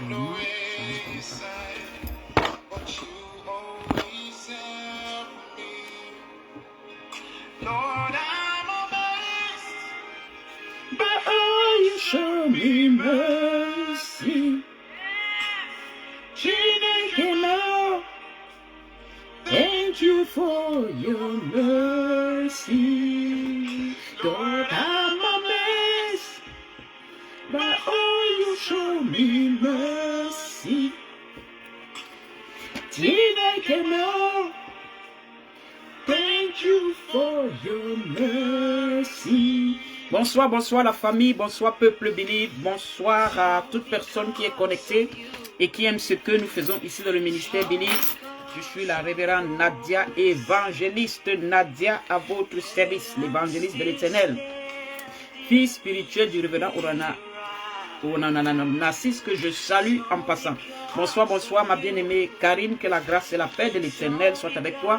actuellement. Comme ça. You show me mercy. Thank you for your mercy. God, I'm amazed by all you show me mercy. Thank you for your mercy. Bonsoir, bonsoir la famille, bonsoir peuple béni, bonsoir à toute personne qui est connectée et qui aime ce que nous faisons ici dans le ministère béni. Je suis la révérende Nadia, évangéliste Nadia à votre service, l'évangéliste de l'Éternel, fille spirituelle du révérend Narcisse que je salue en passant. Bonsoir, bonsoir ma bien-aimée Karine, que la grâce et la paix de l'Éternel soient avec toi.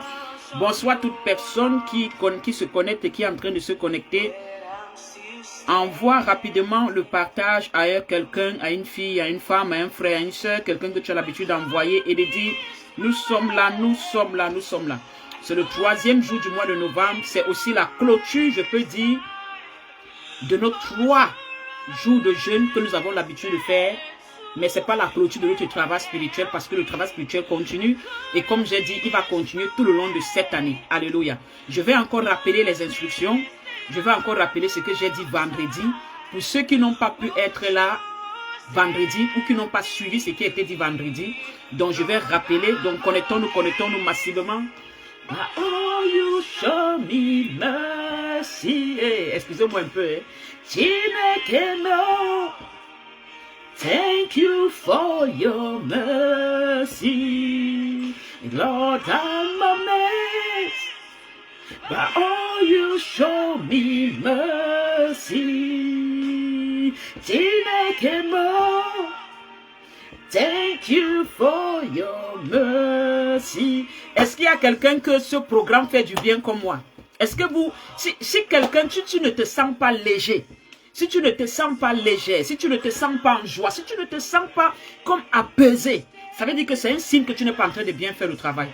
Bonsoir toute personne qui se connecte et qui est en train de se connecter. Envoie rapidement le partage à quelqu'un, à une fille, à une femme, à un frère, à une soeur, quelqu'un que tu as l'habitude d'envoyer et de dire nous sommes là, nous sommes là, nous sommes là. C'est le 3e jour du mois de novembre, c'est aussi la clôture, je peux dire, de nos 3 jours de jeûne que nous avons l'habitude de faire. Mais ce n'est pas la clôture de notre travail spirituel parce que le travail spirituel continue. Et comme j'ai dit, il va continuer tout le long de cette année. Alléluia. Je vais encore rappeler les instructions. Je vais encore rappeler ce que j'ai dit vendredi. Pour ceux qui n'ont pas pu être là vendredi ou qui n'ont pas suivi ce qui a été dit vendredi. Donc je vais rappeler. Donc connectons-nous massivement. Oh, you show me mercy. Excusez-moi un peu. Thank you for your mercy. Lord, I'm amazed. But oh, you show me mercy. Thank you for your mercy. Est-ce qu'il y a quelqu'un que ce programme fait du bien comme moi? Est-ce que vous, si quelqu'un, tu ne te sens pas léger, si tu ne te sens pas léger, si tu ne te sens pas en joie, si tu ne te sens pas comme apaisé, ça veut dire que c'est un signe que tu n'es pas en train de bien faire le travail.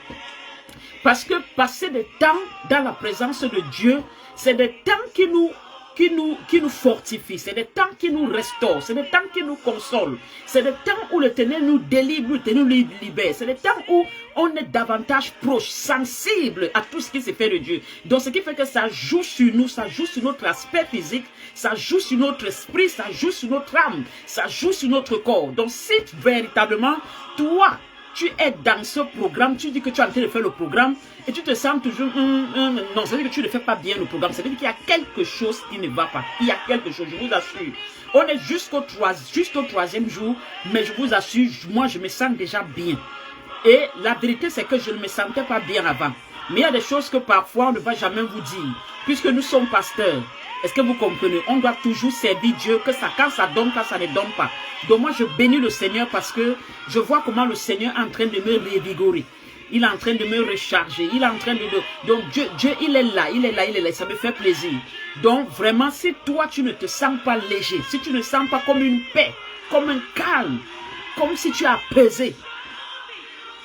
Parce que passer des temps dans la présence de Dieu, c'est des temps qui nous fortifient, c'est des temps qui nous restaurent, c'est des temps qui nous consolent, c'est des temps où l'Éternel nous délivre, l'Éternel nous libère, c'est des temps où on est davantage proche, sensible à tout ce qui se fait de Dieu. Donc ce qui fait que ça joue sur nous, ça joue sur notre aspect physique, ça joue sur notre esprit, ça joue sur notre âme, ça joue sur notre corps. Donc si véritablement, toi, tu es dans ce programme, tu dis que tu es en train de faire le programme et tu te sens toujours, non, ça veut dire que tu ne fais pas bien le programme, ça veut dire qu'il y a quelque chose qui ne va pas, il y a quelque chose, je vous assure. On est jusqu'au 3e jour, mais je vous assure, moi je me sens déjà bien. Et la vérité c'est que je ne me sentais pas bien avant. Mais il y a des choses que parfois on ne va jamais vous dire, puisque nous sommes pasteurs. Est-ce que vous comprenez? On doit toujours servir Dieu, que ça, quand ça donne, quand ça ne donne pas. Donc moi je bénis le Seigneur parce que je vois comment le Seigneur est en train de me revigorer. Il est en train de me recharger. Il est en train de... Donc Dieu, il est là, il est là, il est là. Ça me fait plaisir. Donc vraiment, si toi tu ne te sens pas léger, si tu ne sens pas comme une paix, comme un calme, comme si tu as pesé,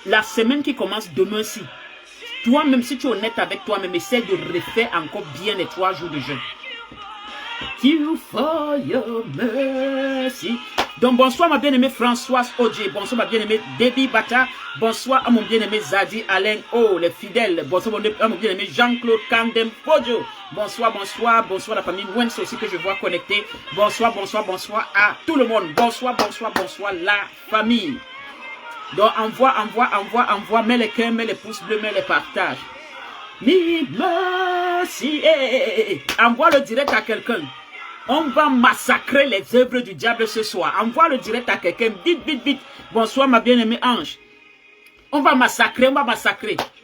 la semaine qui commence demain-ci, toi-même si tu es honnête avec toi-même, essaie de refaire encore bien les 3 jours de jeûne. You for your mercy. Donc bonsoir ma bien-aimée Françoise Odje, bonsoir ma bien-aimée Debbie Bata, bonsoir à mon bien-aimé Zadi Alain O, les fidèles, bonsoir à mon bien-aimé Jean-Claude Kandem Pojo, bonsoir la famille Wens aussi que je vois connectée, bonsoir à tout le monde, bonsoir la famille. Donc envoie, mets les cœurs, mets les pouces bleus, mets les partages. Merci. Envoie le direct à quelqu'un. On va massacrer les œuvres du diable ce soir. Envoie le direct à quelqu'un. Vite. Bonsoir ma bien-aimée Ange. On va massacrer.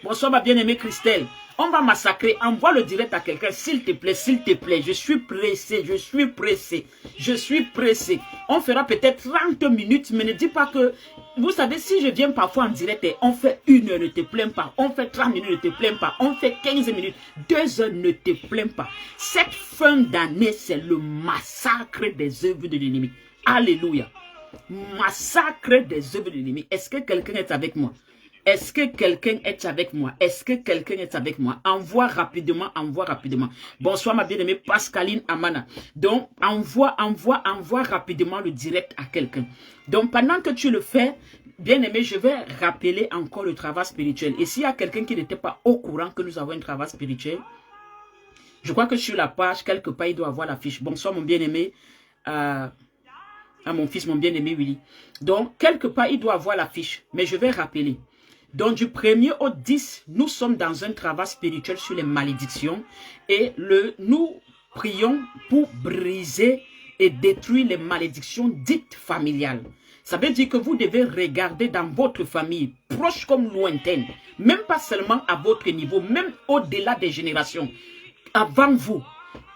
Bonsoir ma bien-aimée Christelle. On va massacrer. Envoie le direct à quelqu'un. S'il te plaît. Je suis pressé. On fera peut-être 30 minutes, mais ne dis pas que... Vous savez, si je viens parfois en direct, on fait 1 heure, ne te plains pas. On fait 30 minutes, ne te plains pas. On fait 15 minutes, 2 heures, ne te plains pas. Cette fin d'année, c'est le massacre des œuvres de l'ennemi. Alléluia. massacre des œuvres de l'ennemi. Est-ce que quelqu'un est avec moi? Est-ce que quelqu'un est avec moi? Est-ce que quelqu'un est avec moi? Envoie rapidement, envoie rapidement. Bonsoir ma bien-aimée Pascaline Amana. Donc, envoie rapidement le direct à quelqu'un. Donc, pendant que tu le fais, bien-aimé, je vais rappeler encore le travail spirituel. Et s'il y a quelqu'un qui n'était pas au courant que nous avons un travail spirituel, je crois que sur la page, quelque part, il doit avoir la fiche. Bonsoir mon bien-aimé, à mon fils, mon bien-aimé Willy. Donc, quelque part, il doit avoir la fiche. Mais je vais rappeler. Donc, du 1er au 10, nous sommes dans un travail spirituel sur les malédictions. Et nous prions pour briser et détruire les malédictions dites familiales. Ça veut dire que vous devez regarder dans votre famille, proche comme lointaine, même pas seulement à votre niveau, même au-delà des générations, avant vous.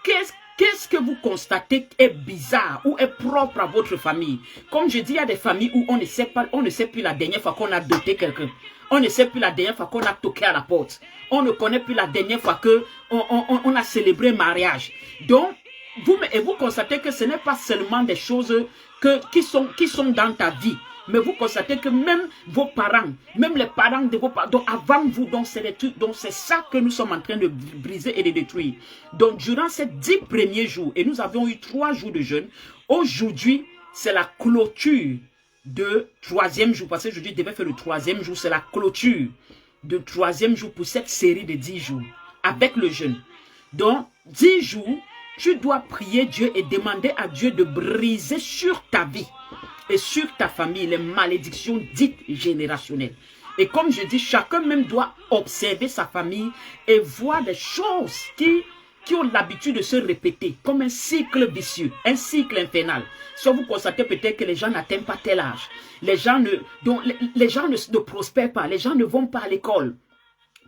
Qu'est-ce que vous constatez est bizarre ou est propre à votre famille? Comme je dis, il y a des familles où on ne sait plus la dernière fois qu'on a doté quelqu'un. On ne sait plus la dernière fois qu'on a toqué à la porte. On ne connaît plus la dernière fois qu'on a célébré un mariage. Donc, vous constatez que ce n'est pas seulement des choses qui sont dans ta vie. Mais vous constatez que même vos parents, même les parents de vos parents, donc avant vous, donc c'est ça que nous sommes en train de briser et de détruire. Donc durant ces 10 premiers jours, et nous avons eu 3 jours de jeûne, aujourd'hui c'est la clôture de 3e jour, parce que aujourd'hui je devais faire le 3e jour, c'est la clôture de 3e jour pour cette série de 10 jours, avec le jeûne. Donc 10 jours, tu dois prier Dieu et demander à Dieu de briser sur ta vie et sur ta famille les malédictions dites générationnelles. Et comme je dis, chacun même doit observer sa famille et voir des choses qui ont l'habitude de se répéter comme un cycle vicieux, un cycle infernal. Soit vous constatez peut-être que les gens n'atteignent pas tel âge, les gens ne prospèrent pas, les gens ne vont pas à l'école.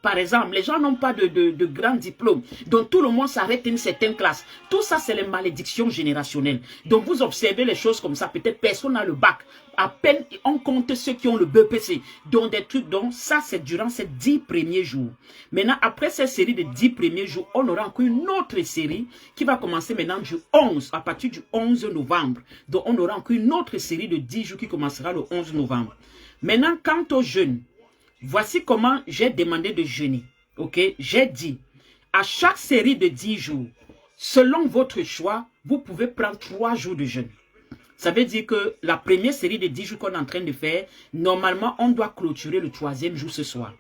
Par exemple, les gens n'ont pas de grands diplômes. Donc, tout le monde s'arrête à une certaine classe. Tout ça, c'est les malédictions générationnelles. Donc, vous observez les choses comme ça. Peut-être personne n'a le bac. À peine, on compte ceux qui ont le BPC. Donc, des trucs. Donc, ça, c'est durant ces 10 premiers jours. Maintenant, après cette série de 10 premiers jours, on aura encore une autre série qui va commencer maintenant du 11, à partir du 11 novembre. Donc, on aura encore une autre série de 10 jours qui commencera le 11 novembre. Maintenant, quant aux jeunes, voici comment j'ai demandé de jeûner. Ok, j'ai dit, à chaque série de 10 jours, selon votre choix, vous pouvez prendre 3 jours de jeûne. Ça veut dire que la première série de 10 jours qu'on est en train de faire, normalement, on doit clôturer le 3e jour ce soir.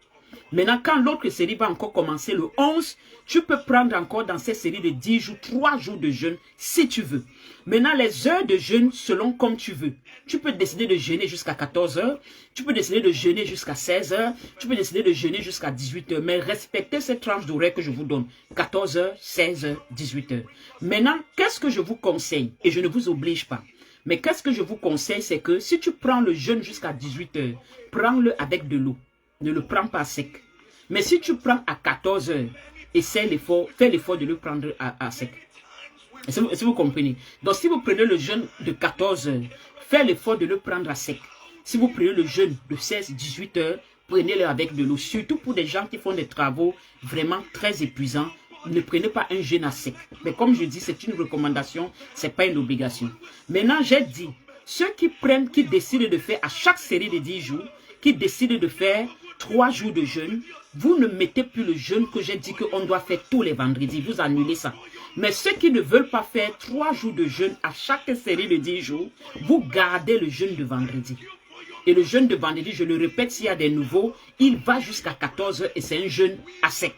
Maintenant, quand l'autre série va encore commencer le 11, tu peux prendre encore dans cette série de 10 jours, 3 jours de jeûne si tu veux. Maintenant, les heures de jeûne selon comme tu veux. Tu peux décider de jeûner jusqu'à 14 h, tu peux décider de jeûner jusqu'à 16 h, tu peux décider de jeûner jusqu'à 18 h, mais respectez cette tranche d'horaire que je vous donne. 14 h, 16 h, 18 h. Maintenant, qu'est-ce que je vous conseille? Et je ne vous oblige pas. Mais qu'est-ce que je vous conseille, c'est que si tu prends le jeûne jusqu'à 18 h, prends-le avec de l'eau. Ne le prends pas sec. Mais si tu prends à 14 h, fais l'effort de le prendre à sec. Est-ce que vous comprenez? Donc, si vous prenez le jeûne de 14 h, faites l'effort de le prendre à sec. Si vous prenez le jeûne de 16-18 h, prenez-le avec de l'eau. Surtout pour des gens qui font des travaux vraiment très épuisants, ne prenez pas un jeûne à sec. Mais comme je dis, c'est une recommandation, ce n'est pas une obligation. Maintenant, j'ai dit, ceux qui décident de faire à chaque série de 10 jours, qui décident de faire 3 jours de jeûne, vous ne mettez plus le jeûne que j'ai dit qu'on doit faire tous les vendredis. Vous annulez ça. Mais ceux qui ne veulent pas faire 3 jours de jeûne à chaque série de 10 jours, vous gardez le jeûne de vendredi. Et le jeûne de vendredi, je le répète, s'il y a des nouveaux, il va jusqu'à 14 h et c'est un jeûne à sec.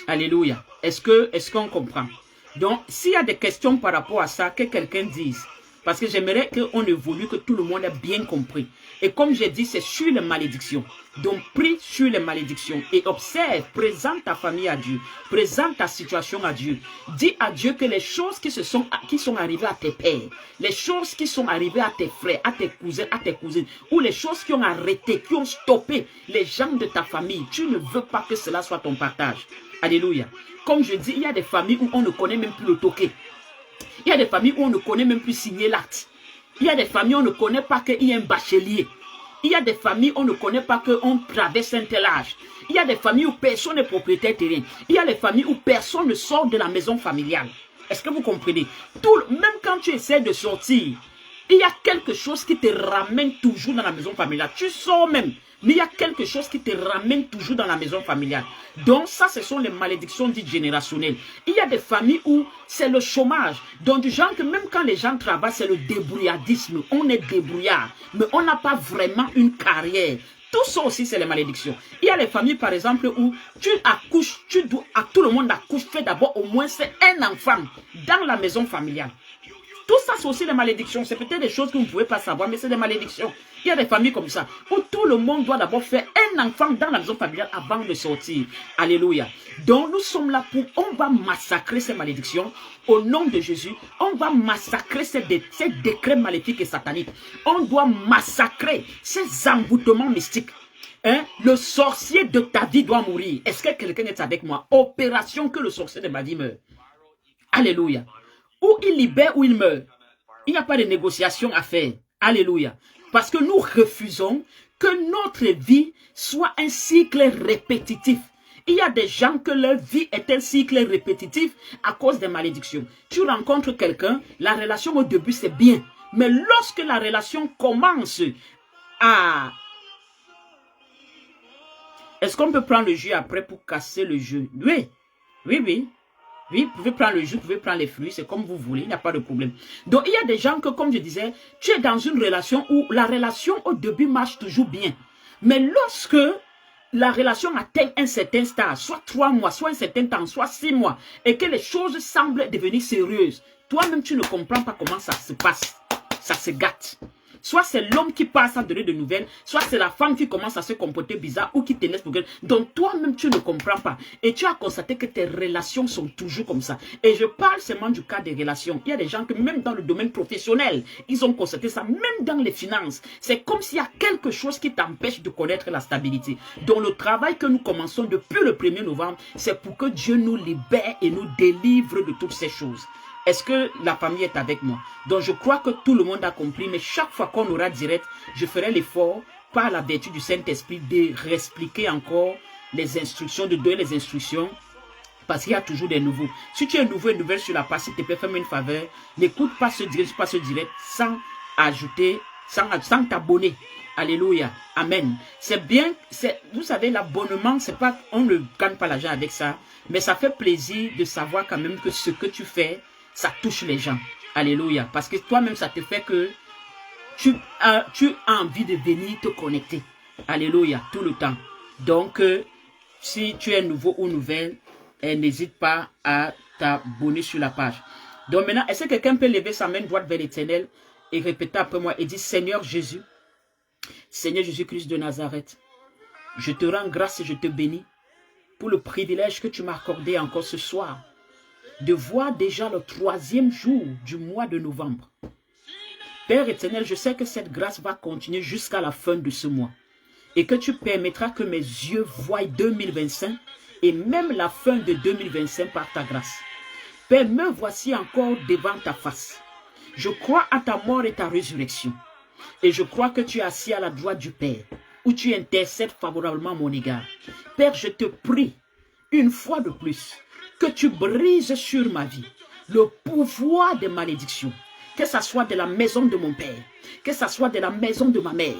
Alléluia. Est-ce qu'on comprend? Donc, s'il y a des questions par rapport à ça, que quelqu'un dise. Parce que j'aimerais qu'on évolue, que tout le monde ait bien compris. Et comme j'ai dit, c'est sur les malédictions. Donc, prie sur les malédictions et observe, présente ta famille à Dieu, présente ta situation à Dieu. Dis à Dieu que les choses qui sont arrivées à tes pères, les choses qui sont arrivées à tes frères, à tes cousins, à tes cousines, ou les choses qui ont arrêté, qui ont stoppé les gens de ta famille, tu ne veux pas que cela soit ton partage. Alléluia. Comme je dis, il y a des familles où on ne connaît même plus le toqué. Il y a des familles où on ne connaît même plus signer l'acte. Il y a des familles où on ne connaît pas qu'il y a un bachelier. Il y a des familles où on ne connaît pas qu'on traverse un tel âge. Il y a des familles où personne n'est propriétaire terrain. Il y a des familles où personne ne sort de la maison familiale. Est-ce que vous comprenez? Même quand tu essaies de sortir, Il y a quelque chose qui te ramène toujours dans la maison familiale. Tu sors même, mais il y a quelque chose qui te ramène toujours dans la maison familiale. Donc ça, ce sont les malédictions dites générationnelles. Il y a des familles où c'est le chômage. Donc du genre que même quand les gens travaillent, c'est le débrouillardisme. On est débrouillard, mais on n'a pas vraiment une carrière. Tout ça aussi, c'est les malédictions. Il y a les familles, par exemple, où tu accouches, tout le monde accouche, fait d'abord au moins un enfant dans la maison familiale. Tout ça, c'est aussi des malédictions. C'est peut-être des choses que vous ne pouvez pas savoir, mais c'est des malédictions. Il y a des familles comme ça, où tout le monde doit d'abord faire un enfant dans la maison familiale avant de sortir. Alléluia. Donc, nous sommes là pour, on va massacrer ces malédictions au nom de Jésus. On va massacrer ces décrets maléfiques et sataniques. On doit massacrer ces envoûtements mystiques. Hein? Le sorcier de ta vie doit mourir. Est-ce que quelqu'un est avec moi? Opération que le sorcier de ma vie meurt. Alléluia. Ou il libère ou il meurt. Il n'y a pas de négociation à faire. Alléluia. Parce que nous refusons que notre vie soit un cycle répétitif. Il y a des gens que leur vie est un cycle répétitif à cause des malédictions. Tu rencontres quelqu'un, la relation au début c'est bien. Mais lorsque la relation commence à... Est-ce qu'on peut prendre le jus après pour casser le jeu? Oui, oui, oui. Oui, vous pouvez prendre le jus, vous pouvez prendre les fruits, c'est comme vous voulez, il n'y a pas de problème. Donc, il y a des gens que, comme je disais, tu es dans une relation où la relation au début marche toujours bien. Mais lorsque la relation atteint un certain stade, soit 3 mois, soit un certain temps, soit 6 mois, et que les choses semblent devenir sérieuses, toi-même, tu ne comprends pas comment ça se passe. Ça se gâte. Soit c'est l'homme qui passe à donner de nouvelles, soit c'est la femme qui commence à se comporter bizarre ou qui te laisse pour quelqu'un. Donc toi-même, tu ne comprends pas. Et tu as constaté que tes relations sont toujours comme ça. Et je parle seulement du cas des relations. Il y a des gens que même dans le domaine professionnel, ils ont constaté ça. Même dans les finances, c'est comme s'il y a quelque chose qui t'empêche de connaître la stabilité. Donc le travail que nous commençons depuis le 1er novembre, c'est pour que Dieu nous libère et nous délivre de toutes ces choses. Est-ce que la famille est avec moi? Donc je crois que tout le monde a compris, mais chaque fois qu'on aura direct, je ferai l'effort, par la vertu du Saint-Esprit, de réexpliquer encore les instructions, de donner les instructions, parce qu'il y a toujours des nouveaux. Si tu es nouveau et nouvelle sur la page, s'il te plaît, fais-moi une faveur, n'écoute pas ce direct, sans ajouter, sans t'abonner. Alléluia. Amen. C'est bien, vous savez, l'abonnement, c'est pas, on ne gagne pas l'argent avec ça, mais ça fait plaisir de savoir quand même que ce que tu fais, ça touche les gens. Alléluia. Parce que toi-même, ça te fait que tu as envie de venir te connecter. Alléluia. Tout le temps. Donc, si tu es nouveau ou nouvelle, n'hésite pas à t'abonner sur la page. Donc maintenant, est-ce que quelqu'un peut lever sa main droite vers l'Éternel et répéter après moi et dire: Seigneur Jésus, Seigneur Jésus-Christ de Nazareth, je te rends grâce et je te bénis pour le privilège que tu m'as accordé encore ce soir de voir déjà le 3e jour du mois de novembre. Père éternel, je sais que cette grâce va continuer jusqu'à la fin de ce mois et que tu permettras que mes yeux voient 2025 et même la fin de 2025 par ta grâce. Père, me voici encore devant ta face. Je crois à ta mort et ta résurrection et je crois que tu es assis à la droite du Père où tu intercèdes favorablement à mon égard. Père, je te prie une fois de plus que tu brises sur ma vie le pouvoir des malédictions, que ce soit de la maison de mon père, que ce soit de la maison de ma mère,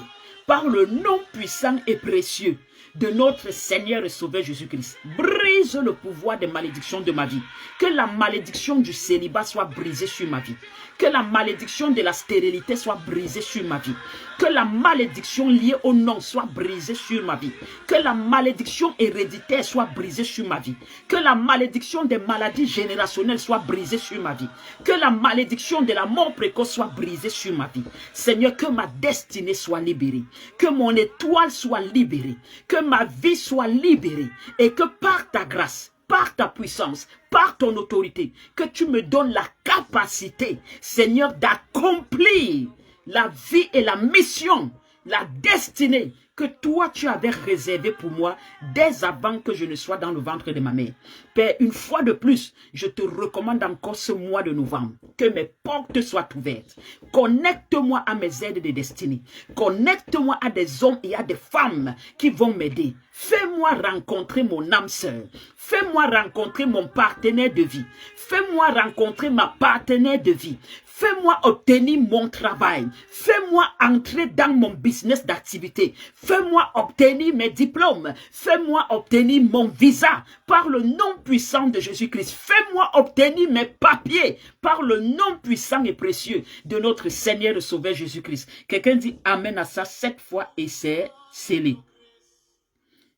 par le nom puissant et précieux de notre Seigneur et Sauveur Jésus-Christ. Brise le pouvoir des malédictions de ma vie. Que la malédiction du célibat soit brisée sur ma vie. Que la malédiction de la stérilité soit brisée sur ma vie. Que la malédiction liée au nom soit brisée sur ma vie. Que la malédiction héréditaire soit brisée sur ma vie. Que la malédiction des maladies générationnelles soit brisée sur ma vie. Que la malédiction de la mort précoce soit brisée sur ma vie. Seigneur, que ma destinée soit libérée. Que mon étoile soit libérée. Que ma vie soit libérée. Et que par ta grâce, par ta puissance, par ton autorité, que tu me donnes la capacité, Seigneur, d'accomplir la vie et la mission, la destinée que toi tu avais réservée pour moi dès avant que je ne sois dans le ventre de ma mère. Père, une fois de plus, je te recommande encore ce mois de novembre, que mes portes soient ouvertes. Connecte-moi à mes aides de destinée. Connecte-moi à des hommes et à des femmes qui vont m'aider. Fais-moi rencontrer mon âme sœur. Fais-moi rencontrer mon partenaire de vie. Fais-moi rencontrer ma partenaire de vie. Fais-moi obtenir mon travail. Fais-moi entrer dans mon business d'activité. Fais-moi obtenir mes diplômes. Fais-moi obtenir mon visa par le nom puissant de Jésus-Christ. Fais-moi obtenir mes papiers par le nom puissant et précieux de notre Seigneur et Sauveur Jésus-Christ. Quelqu'un dit amen à ça 7 fois et c'est scellé.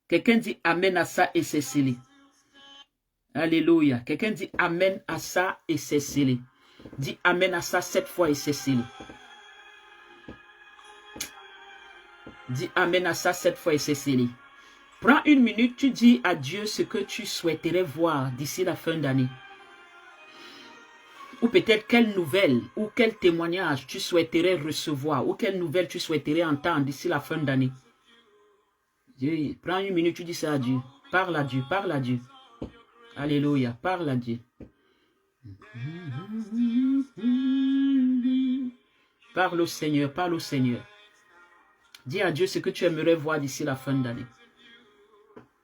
Quelqu'un dit amen à ça et c'est scellé. Alléluia. Quelqu'un dit amen à ça et c'est scellé. Dis amen à ça 7 fois et c'est scellé. Dis amen à ça 7 fois et c'est scellé. Prends une minute, tu dis à Dieu ce que tu souhaiterais voir d'ici la fin d'année. Ou peut-être quelle nouvelle ou quel témoignage tu souhaiterais recevoir ou quelle nouvelle tu souhaiterais entendre d'ici la fin d'année. Prends une minute, tu dis ça à Dieu. Parle à Dieu, parle à Dieu. Alléluia, parle à Dieu. Parle au Seigneur, parle au Seigneur. Dis à Dieu ce que tu aimerais voir d'ici la fin d'année.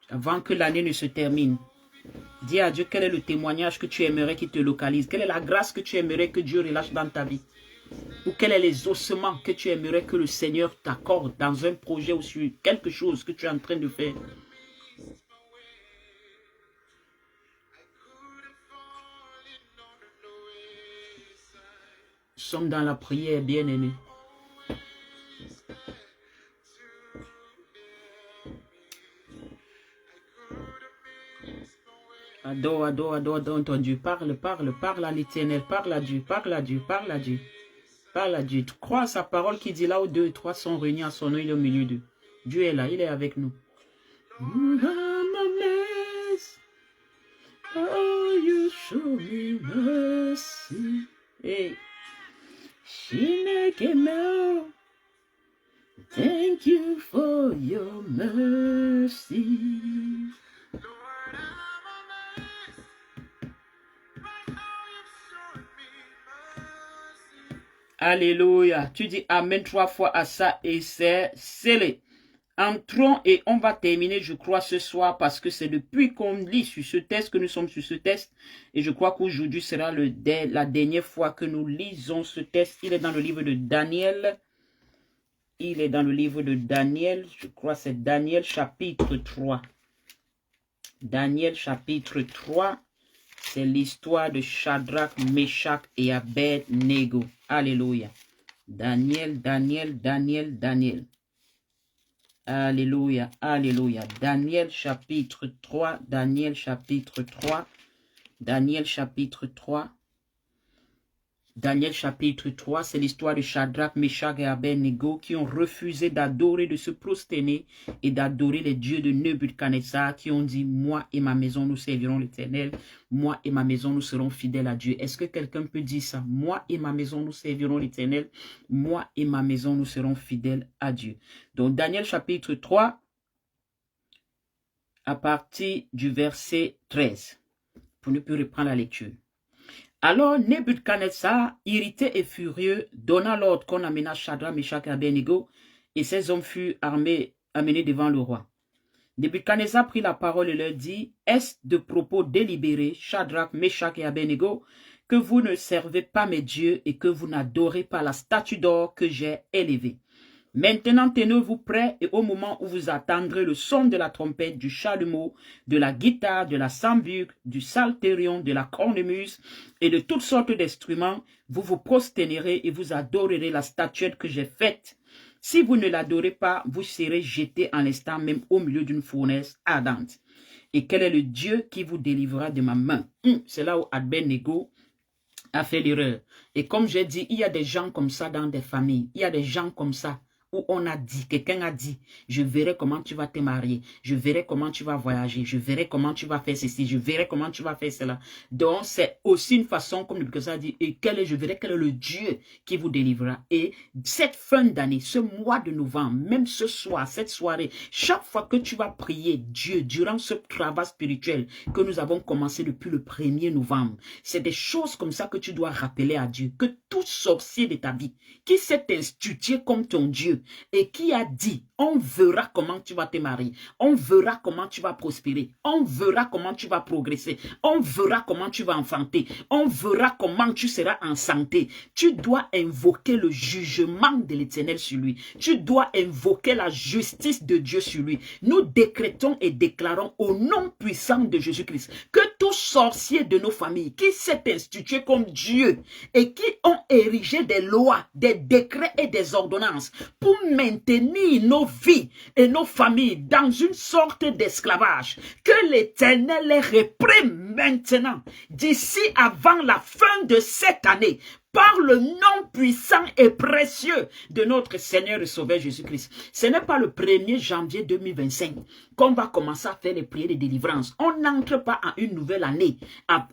Avant que l'année ne se termine. Dis à Dieu quel est le témoignage que tu aimerais qu'il te localise. Quelle est la grâce que tu aimerais que Dieu relâche dans ta vie. Ou quels sont les ossements que tu aimerais que le Seigneur t'accorde dans un projet ou sur quelque chose que tu es en train de faire. Nous sommes dans la prière, bien-aimés. Adore, adore, adore, adore ton Dieu. Parle, parle, parle à l'Éternel. Parle à Dieu, parle à Dieu, parle à Dieu. Parle à Dieu. Tu crois à sa parole qui dit là où 2 et 3 sont réunis à son nom, il est au milieu d'eux. Dieu est là, il est avec nous. Oh, you show me mercy. Hey. Thank you for your mercy. Alléluia. Tu dis amen 3 fois à ça et c'est scellé. Entrons et on va terminer, je crois, ce soir parce que c'est depuis qu'on lit sur ce texte que nous sommes sur ce texte. Et je crois qu'aujourd'hui sera la dernière fois que nous lisons ce texte. Il est dans le livre de Daniel. Il est dans le livre de Daniel. Je crois que c'est Daniel chapitre 3. Daniel chapitre 3. C'est l'histoire de Shadrach, Meshach et Abed-Nego. Alléluia. Daniel, Daniel, Daniel, Daniel. Alléluia, alléluia. Daniel chapitre 3, Daniel chapitre 3, Daniel chapitre 3. Daniel chapitre 3, c'est l'histoire de Shadrach, Meshach et Abed-Nego qui ont refusé d'adorer, de se prosterner et d'adorer les dieux de Nebuchadnezzar qui ont dit, moi et ma maison nous servirons l'Éternel, moi et ma maison nous serons fidèles à Dieu. Est-ce que quelqu'un peut dire ça? Moi et ma maison nous servirons l'Éternel, moi et ma maison nous serons fidèles à Dieu. Donc Daniel chapitre 3, à partir du verset 13, pour ne plus reprendre la lecture. Alors Nebuchadnezzar, irrité et furieux, donna l'ordre qu'on amena Shadrach, Meshach et Abed-Nego, et ces hommes furent amenés devant le roi. Nebuchadnezzar prit la parole et leur dit, est-ce de propos délibérés, Shadrach, Meshach et Abed-Nego, que vous ne servez pas mes dieux et que vous n'adorez pas la statue d'or que j'ai élevée? Maintenant, tenez-vous prêts et au moment où vous attendrez le son de la trompette, du chalumeau, de la guitare, de la sambuc, du psalterion, de la cornemuse et de toutes sortes d'instruments, vous vous prosternerez et vous adorerez la statuette que j'ai faite. Si vous ne l'adorez pas, vous serez jetés en l'instant même au milieu d'une fournaise ardente. Et quel est le Dieu qui vous délivrera de ma main? C'est là où Abed-Nego a fait l'erreur. Et comme j'ai dit, il y a des gens comme ça dans des familles. Il y a des gens comme ça. Où on a dit, quelqu'un a dit, je verrai comment tu vas te marier, je verrai comment tu vas voyager, je verrai comment tu vas faire ceci, je verrai comment tu vas faire cela. Donc, c'est aussi une façon, comme le ça dit, et je verrai quel est le Dieu qui vous délivrera. Et cette fin d'année, ce mois de novembre, même ce soir, cette soirée, chaque fois que tu vas prier Dieu, durant ce travail spirituel que nous avons commencé depuis le 1er novembre, c'est des choses comme ça que tu dois rappeler à Dieu, que tout sorcier de ta vie, qui s'est institué comme ton Dieu, Dieu et qui a dit, on verra comment tu vas te marier, on verra comment tu vas prospérer, on verra comment tu vas progresser, on verra comment tu vas enfanter, on verra comment tu seras en santé. Tu dois invoquer le jugement de l'Éternel sur lui. Tu dois invoquer la justice de Dieu sur lui. Nous décrétons et déclarons au nom puissant de Jésus-Christ que tout sorcier de nos familles qui s'est institué comme Dieu et qui ont érigé des lois, des décrets et des ordonnances pour maintenir nos vies et nos familles dans une sorte d'esclavage, que l'Éternel les réprime maintenant, d'ici avant la fin de cette année, par le nom puissant et précieux de notre Seigneur et Sauveur Jésus-Christ. Ce n'est pas le 1er janvier 2025 qu'on va commencer à faire les prières de délivrance. On n'entre pas en une nouvelle année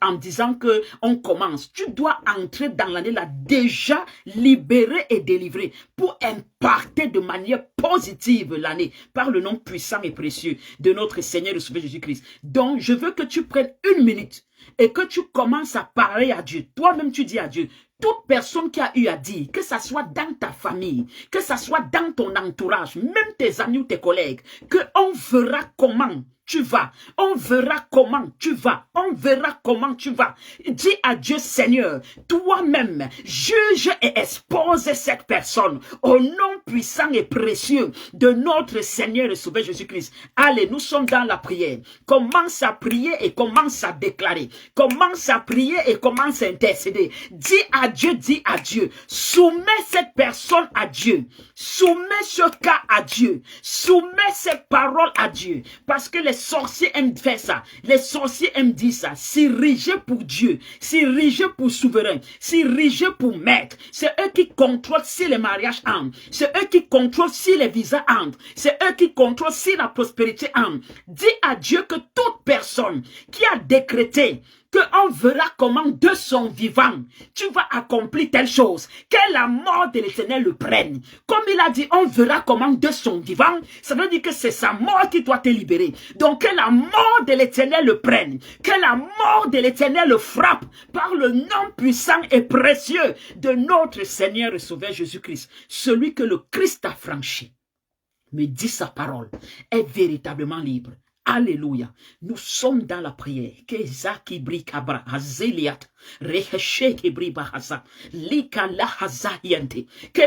en disant que on commence. Tu dois entrer dans l'année là déjà libéré et délivré pour impacter de manière positive l'année par le nom puissant et précieux de notre Seigneur et Sauveur Jésus-Christ. Donc, je veux que tu prennes une minute et que tu commences à parler à Dieu. Toi-même, tu dis à Dieu, toute personne qui a eu à dire, que ça soit dans ta famille, que ça soit dans ton entourage, même tes amis ou tes collègues, qu'on verra comment tu vas, on verra comment tu vas, on verra comment tu vas. Dis à Dieu, Seigneur, toi-même, juge et expose cette personne au nom puissant et précieux de notre Seigneur et Sauveur Jésus-Christ. Allez, nous sommes dans la prière. Commence à prier et commence à déclarer. Commence à prier et commence à intercéder. Dis à Dieu, soumets cette personne à Dieu. Soumets ce cas à Dieu. Soumets ces paroles à Dieu. Parce que les sorciers aiment faire ça. Les sorciers aiment dire ça. S'ériger pour Dieu. S'ériger pour souverain. S'ériger pour maître. C'est eux qui contrôlent si les mariages entrent. C'est eux qui contrôlent si les visas entrent. C'est eux qui contrôlent si la prospérité entre. Dis à Dieu que toute personne qui a décrété qu'on verra comment de son vivant, tu vas accomplir telle chose, que la mort de l'Éternel le prenne. Comme il a dit, on verra comment de son vivant, ça veut dire que c'est sa mort qui doit te libérer. Donc que la mort de l'Éternel le prenne, que la mort de l'Éternel le frappe par le nom puissant et précieux de notre Seigneur et Sauveur Jésus-Christ. Celui que le Christ a franchi, me dit sa parole, est véritablement libre. Alléluia. Nous sommes dans la prière. Que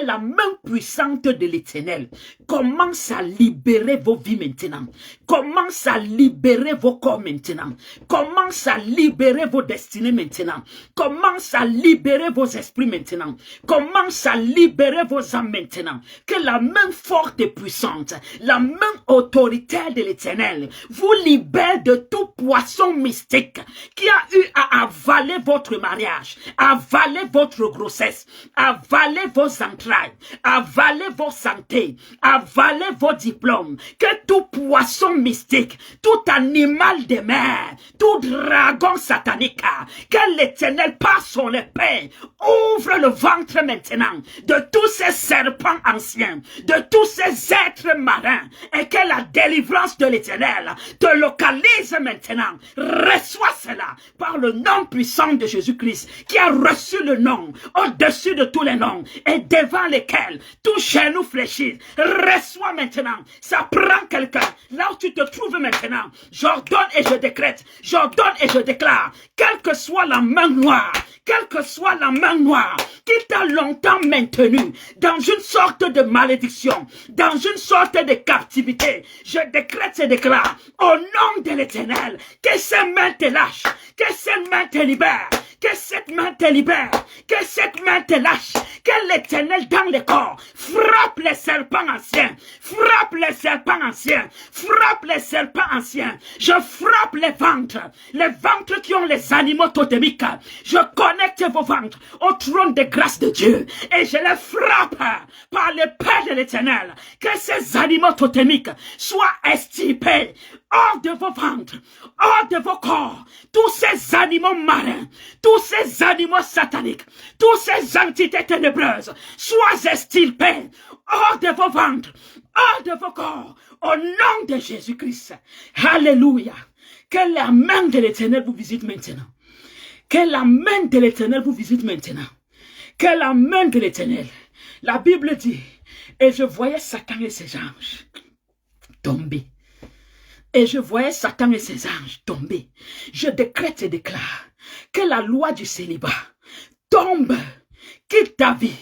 la main puissante de l'Éternel commence à libérer vos vies maintenant. Commence à libérer vos corps maintenant. Commence à libérer vos destinées maintenant. Commence à libérer vos esprits maintenant. Commence à libérer vos âmes maintenant. Que la main forte et puissante, la main autoritaire de l'Éternel vous libère de tout poisson mystique qui a eu à avaler votre mariage, avaler votre grossesse, avaler vos entrailles, avaler vos santé, avaler vos diplômes. Que tout poisson mystique, tout animal de mer, tout dragon satanique, que l'Éternel par son épée ouvre le ventre maintenant de tous ces serpents anciens, de tous ces êtres marins, et que la délivrance de l'Éternel te localise maintenant. Reçois cela par le nom puissant de Jésus-Christ qui a reçu le nom au-dessus de tous les noms et devant lesquels tout genou fléchit. Reçois maintenant. Ça prend quelqu'un là où tu te trouves maintenant. J'ordonne et je décrète. J'ordonne et je déclare. Quelle que soit la main noire, quelle que soit la main noire qui t'a longtemps maintenu dans une sorte de malédiction, dans une sorte de captivité, je décrète et déclare au nom de l'Éternel que ces mains te lâchent, que ces mains te libèrent, que cette main te libère, que cette main te lâche, que l'Éternel dans le corps frappe les serpents anciens, frappe les serpents anciens, frappe les serpents anciens. Je frappe les ventres qui ont les animaux totémiques. Je connecte vos ventres au trône de grâce de Dieu et je les frappe par l'épée de l'Éternel. Que ces animaux totémiques soient extirpés hors de vos ventres, hors de vos corps. Tous ces animaux marins, tous ces animaux sataniques, tous ces entités ténébreuses soient extirpés hors de vos ventres, hors de vos corps, au nom de Jésus-Christ. Alléluia. Que la main de l'Éternel vous visite maintenant. Que la main de l'Éternel vous visite maintenant. Que la main de l'Éternel. La Bible dit Et je voyais Satan et ses anges tomber. Et je voyais Satan et ses anges tomber. Je décrète et déclare que la loi du célibat tombe, quitte ta vie,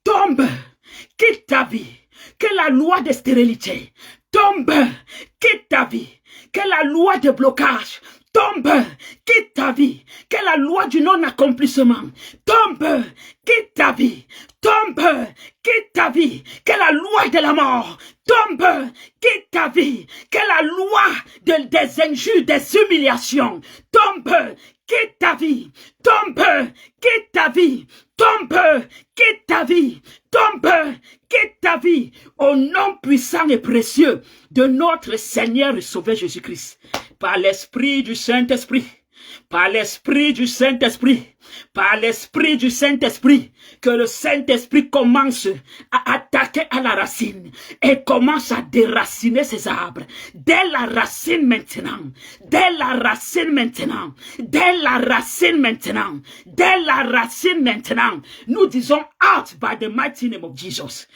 tombe, quitte ta vie. Que la loi de stérilité tombe, quitte ta vie. Que la loi de blocage tombe, quitte ta vie. Que la loi du non-accomplissement tombe, quitte ta vie. Tombe, quitte ta vie. Que la loi de la mort tombe, quitte ta vie. Que la loi des injures, des humiliations tombe, quitte ta vie. Tombe, quitte ta vie. Tombe, quitte ta vie. Tombe, quitte ta vie. Au nom puissant et précieux de notre Seigneur et Sauveur Jésus-Christ. Par l'Esprit du Saint-Esprit. Par l'Esprit du Saint-Esprit. Par l'Esprit du Saint-Esprit. Que le Saint-Esprit commence à attaquer à la racine. Et commence à déraciner ses arbres. Dès la racine maintenant. Dès la racine maintenant. Dès la racine maintenant. Dès la racine maintenant. Nous disons out by the mighty name of Jesus.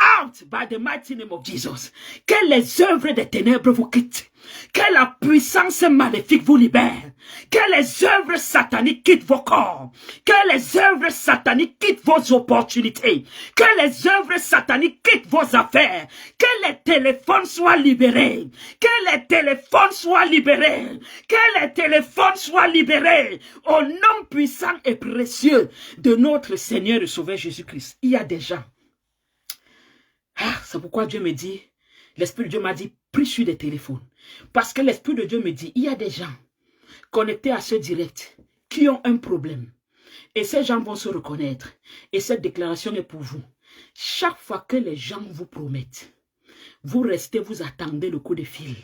Out by the mighty name of Jesus. Que les œuvres des ténèbres vous quittent. Que la puissance maléfique vous libère. Que les œuvres sataniques quittent vos corps. Que les œuvres sataniques quittent vos opportunités. Que les œuvres sataniques quittent vos affaires. Que les téléphones soient libérés. Que les téléphones soient libérés. Que les téléphones soient libérés. Au nom puissant et précieux de notre Seigneur et Sauveur Jésus-Christ. Il y a des gens. C'est pourquoi Dieu me dit, l'Esprit de Dieu m'a dit, prie sur des téléphones. Parce que l'Esprit de Dieu me dit, il y a des gens connectés à ce direct qui ont un problème. Et ces gens vont se reconnaître. Et cette déclaration est pour vous. Chaque fois que les gens vous promettent, vous restez, vous attendez le coup de fil.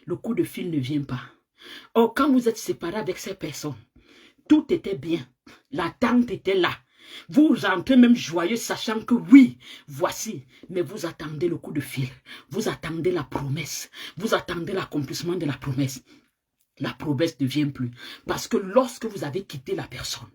Le coup de fil ne vient pas. Or, quand vous êtes séparés avec ces personnes, tout était bien. L'attente était là. Vous rentrez même joyeux, sachant que oui, voici, mais vous attendez le coup de fil, vous attendez la promesse, vous attendez l'accomplissement de la promesse. La promesse ne vient plus. Parce que lorsque vous avez quitté la personne,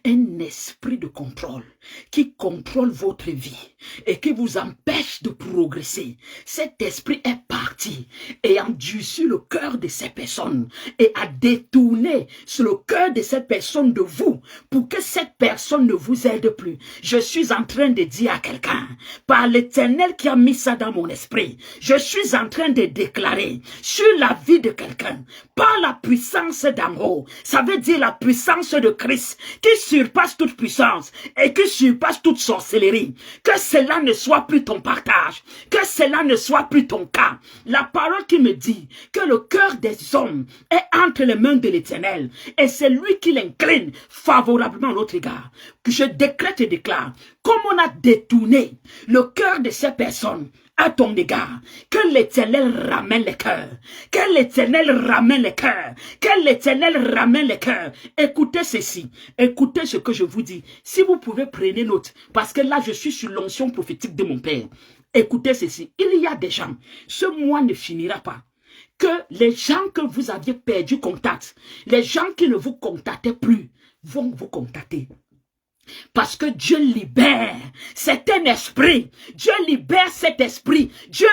un esprit de contrôle qui contrôle votre vie et qui vous empêche de progresser, cet esprit est parti et a endurci le cœur de ces personnes et a détourné sur le cœur de cette personne de vous pour que cette personne ne vous aide plus. Je suis en train de dire à quelqu'un, par l'Éternel qui a mis ça dans mon esprit, je suis en train de déclarer sur la vie de quelqu'un, par la puissance d'en haut, ça veut dire la puissance de Christ qui surpasse toute puissance et qui surpasse toute sorcellerie. Que cela ne soit plus ton partage, que cela ne soit plus ton cas. La parole qui me dit que le cœur des hommes est entre les mains de l'Éternel et c'est lui qui l'incline favorablement à l'autre égard. Que je décrète et déclare, comme on a détourné le cœur de ces personnes à ton égard, que l'Éternel ramène les cœurs, que l'Éternel ramène les cœurs, que l'Éternel ramène les cœurs. Écoutez ceci, écoutez ce que je vous dis. Si vous pouvez, prenez note, parce que là je suis sur l'onction prophétique de mon Père. Écoutez ceci, il y a des gens, ce mois ne finira pas, que les gens que vous aviez perdu contact, les gens qui ne vous contactaient plus, vont vous contacter. Parce que Dieu libère, c'est un esprit, Dieu libère cet esprit, Dieu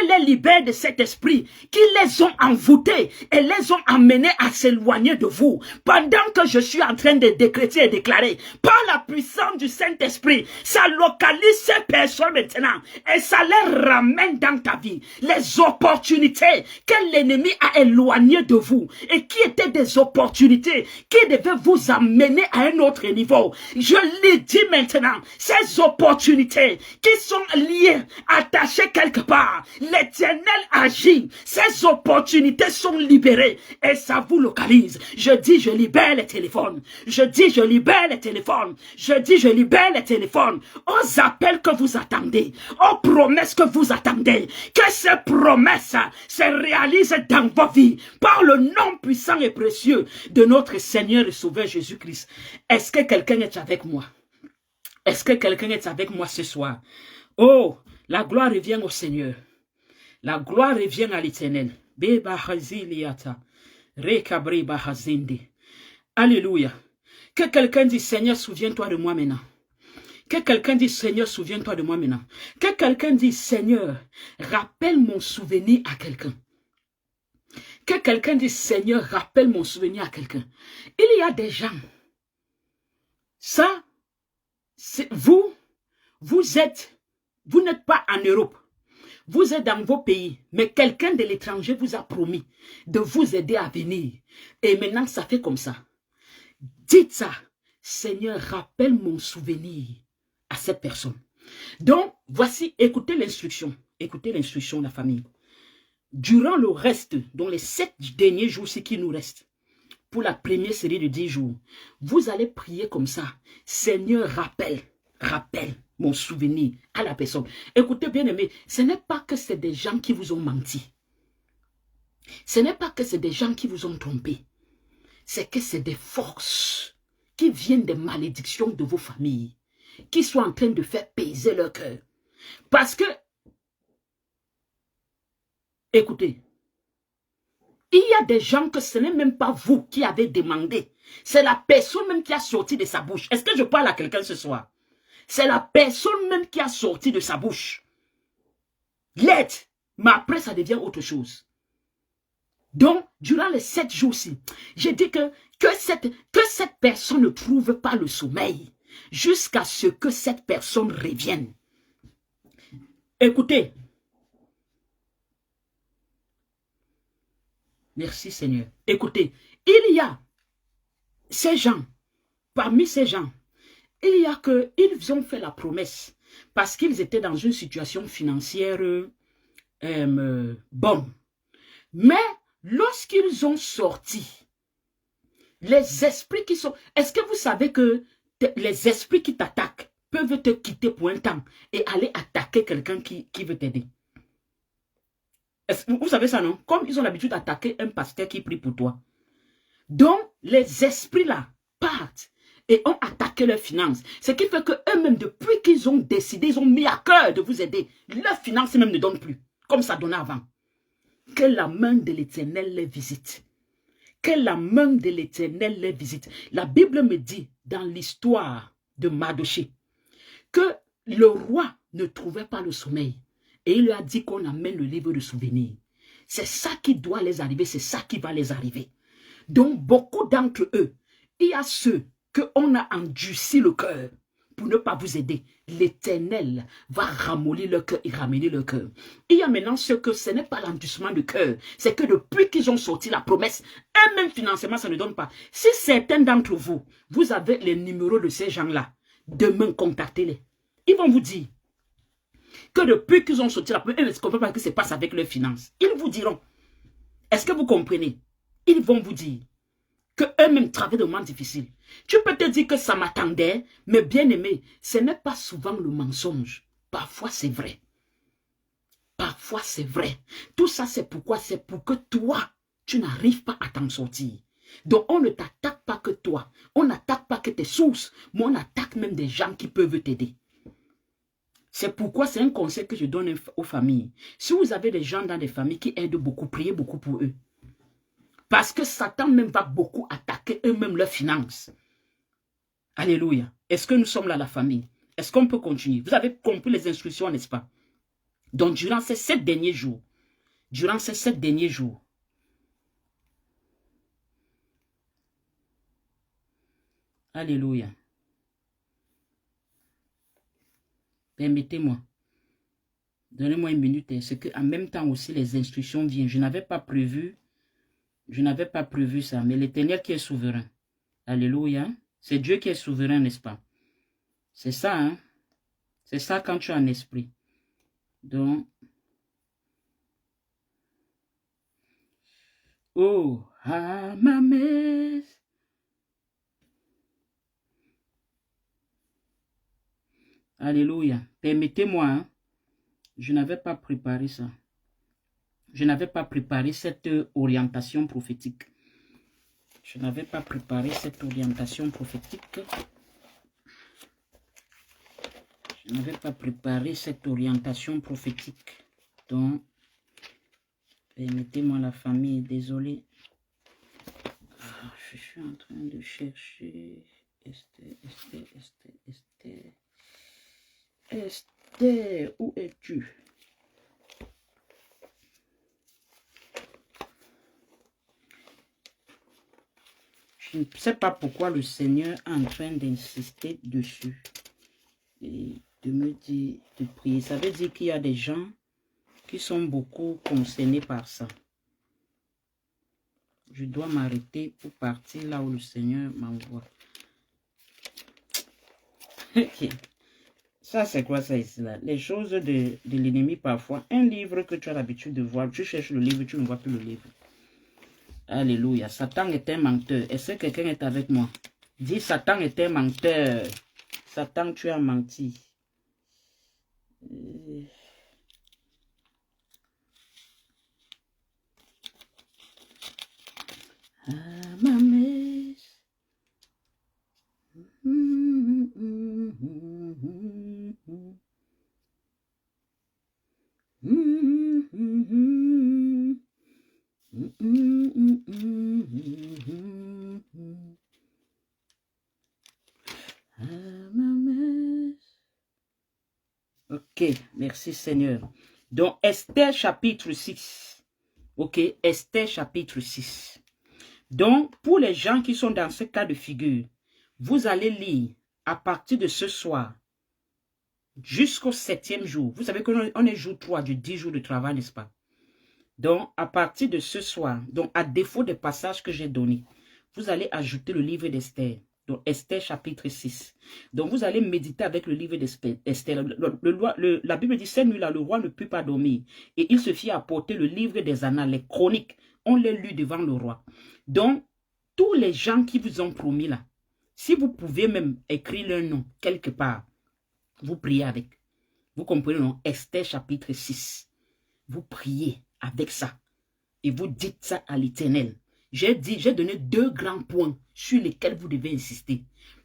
les libère de cet esprit qui les ont envoûtés et les ont amenés à s'éloigner de vous. Pendant que je suis en train de décréter et déclarer, par la puissance du Saint-Esprit, ça localise ces personnes maintenant et ça les ramène dans ta vie. Les opportunités que l'ennemi a éloignées de vous et qui étaient des opportunités qui devaient vous amener à un autre niveau. Je lui dis maintenant, ces opportunités qui sont liées, attachées quelque part, l'Éternel agit, ces opportunités sont libérées et ça vous localise. Je dis, je libère les téléphones. Je dis, je libère les téléphones. Je dis, je libère les téléphones. Aux appels que vous attendez, aux promesses que vous attendez, que ces promesses se réalisent dans vos vies par le nom puissant et précieux de notre Seigneur et Sauveur Jésus-Christ. Est-ce que quelqu'un est avec moi? Est-ce que quelqu'un est avec moi ce soir? Oh, la gloire revient au Seigneur. La gloire revient à l'Éternel. Alléluia. Que quelqu'un dise, Seigneur, souviens-toi de moi maintenant. Que quelqu'un dise, Seigneur, souviens-toi de moi maintenant. Que quelqu'un dise, Seigneur, rappelle mon souvenir à quelqu'un. Que quelqu'un dise, Seigneur, rappelle mon souvenir à quelqu'un. Il y a des gens, ça, vous n'êtes pas en Europe. Vous êtes dans vos pays, mais quelqu'un de l'étranger vous a promis de vous aider à venir. Et maintenant, ça fait comme ça. Dites ça. Seigneur, rappelle mon souvenir à cette personne. Donc, voici, écoutez l'instruction. Écoutez l'instruction, la famille. Durant le reste, dans les 7 derniers jours, ce qui nous reste, pour la première série de 10 jours, vous allez prier comme ça. Seigneur, rappelle mon souvenir à la personne. Écoutez, bien aimé, ce n'est pas que c'est des gens qui vous ont menti. Ce n'est pas que c'est des gens qui vous ont trompé. C'est que c'est des forces qui viennent des malédictions de vos familles, qui sont en train de faire peser leur cœur. Parce que, écoutez, il y a des gens que ce n'est même pas vous qui avez demandé. C'est la personne même qui a sorti de sa bouche. Est-ce que je parle à quelqu'un ce soir? C'est la personne même qui a sorti de sa bouche l'aide. Mais après, ça devient autre chose. Donc, durant les 7 jours-ci, j'ai dit que cette personne ne trouve pas le sommeil jusqu'à ce que cette personne revienne. Écoutez. Merci Seigneur. Écoutez, il y a ces gens, parmi ces gens, il y a que ils ont fait la promesse parce qu'ils étaient dans une situation financière bonne. Mais lorsqu'ils ont sorti, les esprits qui sont... Est-ce que vous savez que les esprits qui t'attaquent peuvent te quitter pour un temps et aller attaquer quelqu'un qui veut t'aider? Vous savez ça, non? Comme ils ont l'habitude d'attaquer un pasteur qui prie pour toi. Donc, les esprits-là partent et ont attaqué leurs finances. Ce qui fait qu'eux-mêmes, depuis qu'ils ont décidé, ils ont mis à cœur de vous aider. Leurs finances même ne donnent plus, comme ça donnait avant. Que la main de l'Éternel les visite. Que la main de l'Éternel les visite. La Bible me dit, dans l'histoire de Mardochée, que le roi ne trouvait pas le sommeil. Et il lui a dit qu'on amène le livre de souvenirs. C'est ça qui doit les arriver, c'est ça qui va les arriver. Donc, beaucoup d'entre eux, il y a ceux qu'on a endurci le cœur pour ne pas vous aider. L'Éternel va ramollir leur cœur et ramener leur cœur. Il y a maintenant ceux que ce n'est pas l'endurcissement de cœur, c'est que depuis qu'ils ont sorti la promesse, un même financement, ça ne donne pas. Si certains d'entre vous, vous avez les numéros de ces gens-là, demain, contactez-les. Ils vont vous dire que depuis qu'ils ont sorti la promesse, ils ne comprennent pas ce qui se passe avec leurs finances. Ils vous diront. Est-ce que vous comprenez? Ils vont vous dire qu'eux-mêmes travaillent de moments difficiles. Tu peux te dire que ça m'attendait, mais bien aimé, ce n'est pas souvent le mensonge. Parfois, c'est vrai. Parfois, c'est vrai. Tout ça, c'est pourquoi? C'est pour que toi, tu n'arrives pas à t'en sortir. Donc, on ne t'attaque pas que toi. On n'attaque pas que tes sources, mais on attaque même des gens qui peuvent t'aider. C'est pourquoi c'est un conseil que je donne aux familles. Si vous avez des gens dans des familles qui aident beaucoup, priez beaucoup pour eux. Parce que Satan même va beaucoup attaquer eux-mêmes leurs finances. Alléluia. Est-ce que nous sommes là, la famille? Est-ce qu'on peut continuer? Vous avez compris les instructions, n'est-ce pas? Donc, durant ces 7 derniers jours, alléluia. Permettez-moi. Donnez-moi une minute. C'est qu'en même temps aussi, les instructions viennent. Je n'avais pas prévu ça. Mais l'Éternel qui est souverain. Alléluia. C'est Dieu qui est souverain, n'est-ce pas? C'est ça, hein? C'est ça quand tu as un esprit. Donc, oh, ah, ma mère. Alléluia. Permettez-moi, hein? Je n'avais pas préparé ça. Je n'avais pas préparé cette orientation prophétique. Je n'avais pas préparé cette orientation prophétique. Je n'avais pas préparé cette orientation prophétique. Donc, permettez-moi la famille, désolé. Je suis en train de chercher Esther. Esther, où es-tu? Je ne sais pas pourquoi le Seigneur est en train d'insister dessus. Et de me dire de prier. Ça veut dire qu'il y a des gens qui sont beaucoup concernés par ça. Je dois m'arrêter pour partir là où le Seigneur m'envoie. Ok. Ça, c'est quoi ça ici là? Les choses de l'ennemi parfois. Un livre que tu as l'habitude de voir. Tu cherches le livre, tu ne vois plus le livre. Alléluia. Satan est un menteur. Est-ce que quelqu'un est avec moi? Dis, Satan est un menteur. Satan, tu as menti. Ma messe. Ok, merci Seigneur. Donc, Esther chapitre 6. Ok, Esther chapitre 6. Donc, pour les gens qui sont dans ce cas de figure, vous allez lire à partir de ce soir jusqu'au 7e jour. Vous savez qu'on est jour 3 du 10 jours de travail, n'est-ce pas? Donc, à partir de ce soir, donc à défaut des passages que j'ai donnés, vous allez ajouter le livre d'Esther. Donc, Esther chapitre 6. Donc, vous allez méditer avec le livre d'Esther. La Bible dit, cette nuit-là, le roi ne put pas dormir. Et il se fit apporter le livre des annales, les chroniques. On les lut devant le roi. Donc, tous les gens qui vous ont promis là, si vous pouvez même écrire leur nom quelque part, vous priez avec. Vous comprenez, non? Esther chapitre 6. Vous priez avec ça. Et vous dites ça à l'Éternel. J'ai donné 2 grands points sur lesquels vous devez insister.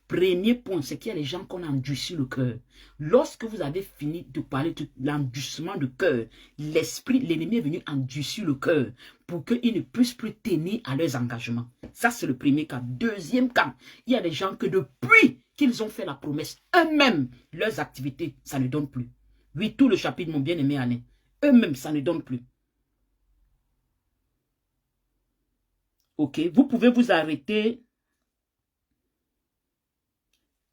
Premier point, c'est qu'il y a des gens qu'on endurcit le cœur. Lorsque vous avez fini de parler de l'endurcissement de cœur, l'ennemi est venu endurcir le cœur pour qu'ils ne puissent plus tenir à leurs engagements. Ça, c'est le premier cas. Deuxième cas, il y a des gens que depuis qu'ils ont fait la promesse, eux-mêmes, leurs activités, ça ne donne plus. Oui, tout le chapitre, mon bien-aimé Alain, eux-mêmes, ça ne donne plus. Ok, vous pouvez vous arrêter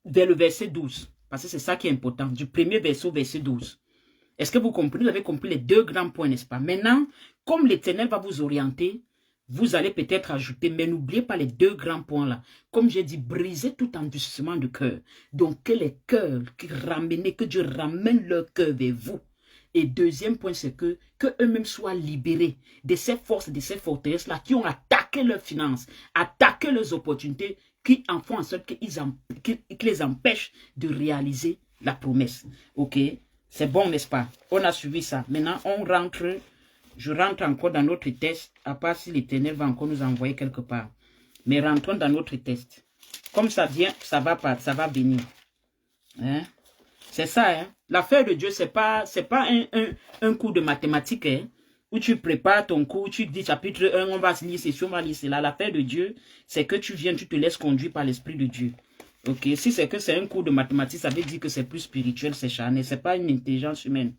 vers le verset 12. Parce que c'est ça qui est important. Du premier verset au verset 12. Est-ce que vous comprenez? Vous avez compris les 2 grands points, n'est-ce pas? Maintenant, comme l'Éternel va vous orienter, vous allez peut-être ajouter, mais n'oubliez pas les 2 grands points là. Comme j'ai dit, brisez tout endurcissement de cœur. Donc, que les cœurs que Dieu ramène leur cœur vers vous. Et deuxième point, c'est que eux-mêmes soient libérés de ces forces, de ces forteresses-là qui ont attaqué leurs finances, attaqué leurs opportunités, qui en font en sorte qu'ils les empêchent de réaliser la promesse. Ok? C'est bon, n'est-ce pas? On a suivi ça. Maintenant, je rentre encore dans notre test, à part si l'Éternel va encore nous envoyer quelque part. Mais rentrons dans notre test. Comme ça vient, ça va venir. Hein? C'est ça, hein? L'affaire de Dieu, c'est pas un cours de mathématiques, hein? Où tu prépares ton cours, tu dis chapitre 1, on va lire ceci, on va lire cela. L'affaire de Dieu, c'est que tu viens, tu te laisses conduire par l'Esprit de Dieu. Ok? Si c'est que c'est un cours de mathématiques, ça veut dire que c'est plus spirituel, c'est charnel. C'est pas une intelligence humaine.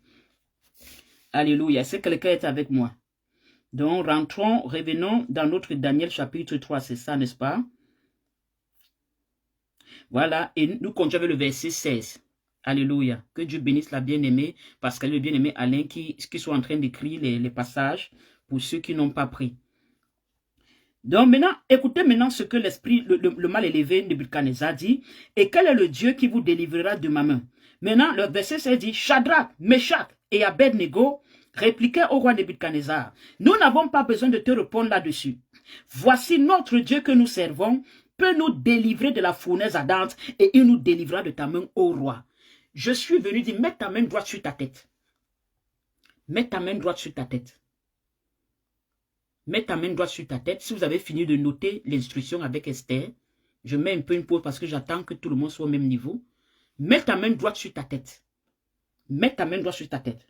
Alléluia. C'est quelqu'un est avec moi. Donc, revenons dans notre Daniel chapitre 3, c'est ça, n'est-ce pas? Voilà, et nous continuons avec le verset 16. Alléluia. Que Dieu bénisse la bien-aimée, parce qu'elle est le bien-aimé Alain qui soit en train d'écrire les passages pour ceux qui n'ont pas pris. Donc maintenant, écoutez maintenant ce que l'esprit, le mal élevé Nebuchadnezzar dit. Et quel est le Dieu qui vous délivrera de ma main? Maintenant, le verset 16 dit, Shadrach, Meshach et Abednego répliquaient au roi Nebuchadnezzar. Nous n'avons pas besoin de te répondre là-dessus. Voici notre Dieu que nous servons peut nous délivrer de la fournaise ardente et il nous délivrera de ta main, ô roi. Je suis venu dire, mets ta main droite sur ta tête. Mets ta main droite sur ta tête. Mets ta main droite sur ta tête. Si vous avez fini de noter l'instruction avec Esther, je mets un peu une pause parce que j'attends que tout le monde soit au même niveau. Mets ta main droite sur ta tête. Mets ta main droite sur ta tête.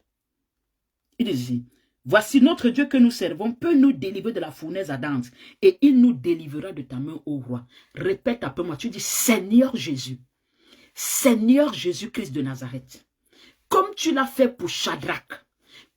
Il dit ici, voici notre Dieu que nous servons peut nous délivrer de la fournaise ardente et il nous délivrera de ta main, ô roi. Répète après moi, tu dis, Seigneur Jésus, Seigneur Jésus-Christ de Nazareth, comme tu l'as fait pour Shadrach,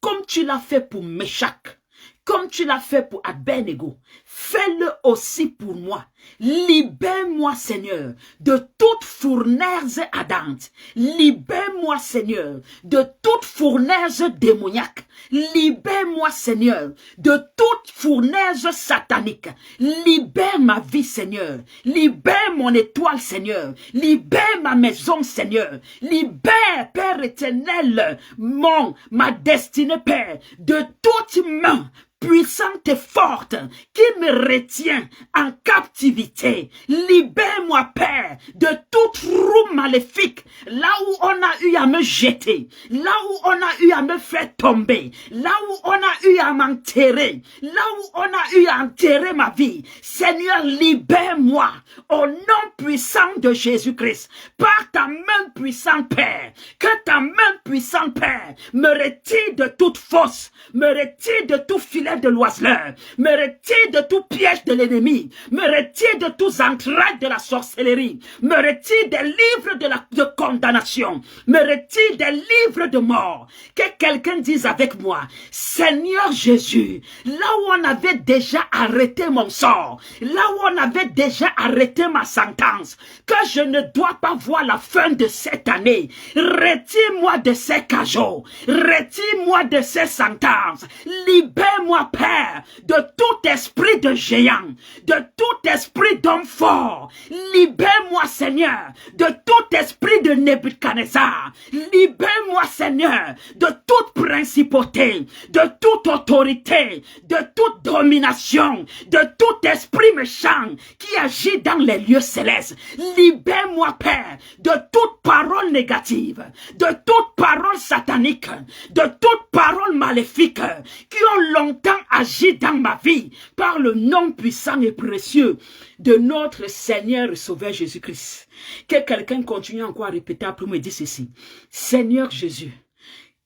comme tu l'as fait pour Meshach, comme tu l'as fait pour Abednego, fais-le aussi pour moi. Libère-moi, Seigneur, de toute fournaise ardente. Libère-moi, Seigneur, de toute fournaise démoniaque. Libère-moi, Seigneur, de toute fournaise satanique. Libère ma vie, Seigneur. Libère mon étoile, Seigneur. Libère ma maison, Seigneur. Libère, Père éternel, ma destinée, Père, de toute main puissante et forte qui me retient en captivité. Libère-moi, Père, de toute roue maléfique, là où on a eu à me jeter, là où on a eu à me faire tomber, là où on a eu à m'enterrer, là où on a eu à enterrer ma vie. Seigneur, libère-moi au nom puissant de Jésus-Christ, par ta main puissante, Père, que ta main puissante, Père, me retire de toute fosse, me retire de tout filet de l'oiseleur, me retire de tout piège de l'ennemi, me retire de tous entrailles de la sorcellerie, me retire des livres de condamnation, me retire des livres de mort. Que quelqu'un dise avec moi, Seigneur Jésus, là où on avait déjà arrêté mon sort, là où on avait déjà arrêté ma sentence, que je ne dois pas voir la fin de cette année, retire-moi de ces cajots, retire-moi de ces sentences, libère-moi, Père, de tout esprit de géant, de tout esprit d'homme fort. Libère-moi, Seigneur, de tout esprit de Nebuchadnezzar. Libère-moi, Seigneur, de toute principauté, de toute autorité, de toute domination, de tout esprit méchant qui agit dans les lieux célestes. Libère-moi, Père, de toute parole négative, de toute parole satanique, de toute parole maléfique qui ont longtemps agi dans ma vie par le nom puissant et précieux de notre Seigneur et Sauveur Jésus-Christ. Que quelqu'un continue encore à répéter après moi et dire ceci. Seigneur Jésus,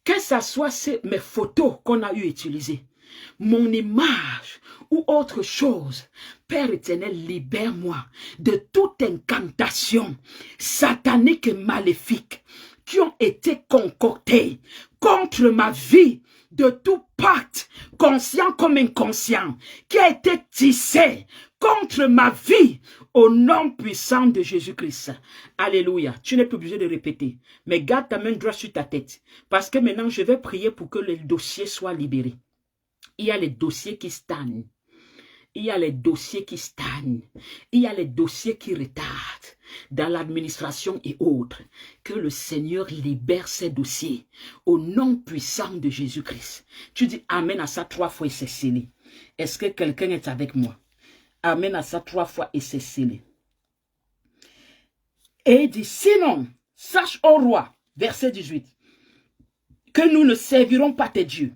que ce soit mes photos qu'on a eu utilisées, mon image ou autre chose, Père éternel, libère-moi de toute incantation satanique et maléfique qui ont été concoctées contre ma vie, de tout pacte, conscient comme inconscient, qui a été tissé contre ma vie, au nom puissant de Jésus-Christ. Alléluia. Tu n'es plus obligé de répéter, mais garde ta main droite sur ta tête, parce que maintenant je vais prier pour que le dossier soit libéré. Il y a les dossiers qui stagnent. Il y a les dossiers qui stagnent. Il y a les dossiers qui retardent dans l'administration et autres. Que le Seigneur libère ces dossiers au nom puissant de Jésus-Christ. Tu dis Amen à ça 3 fois et c'est scellé. Est-ce que quelqu'un est avec moi? Amen à ça 3 fois et c'est scellé. Et il dit, sinon, sache ô roi, verset 18, que nous ne servirons pas tes dieux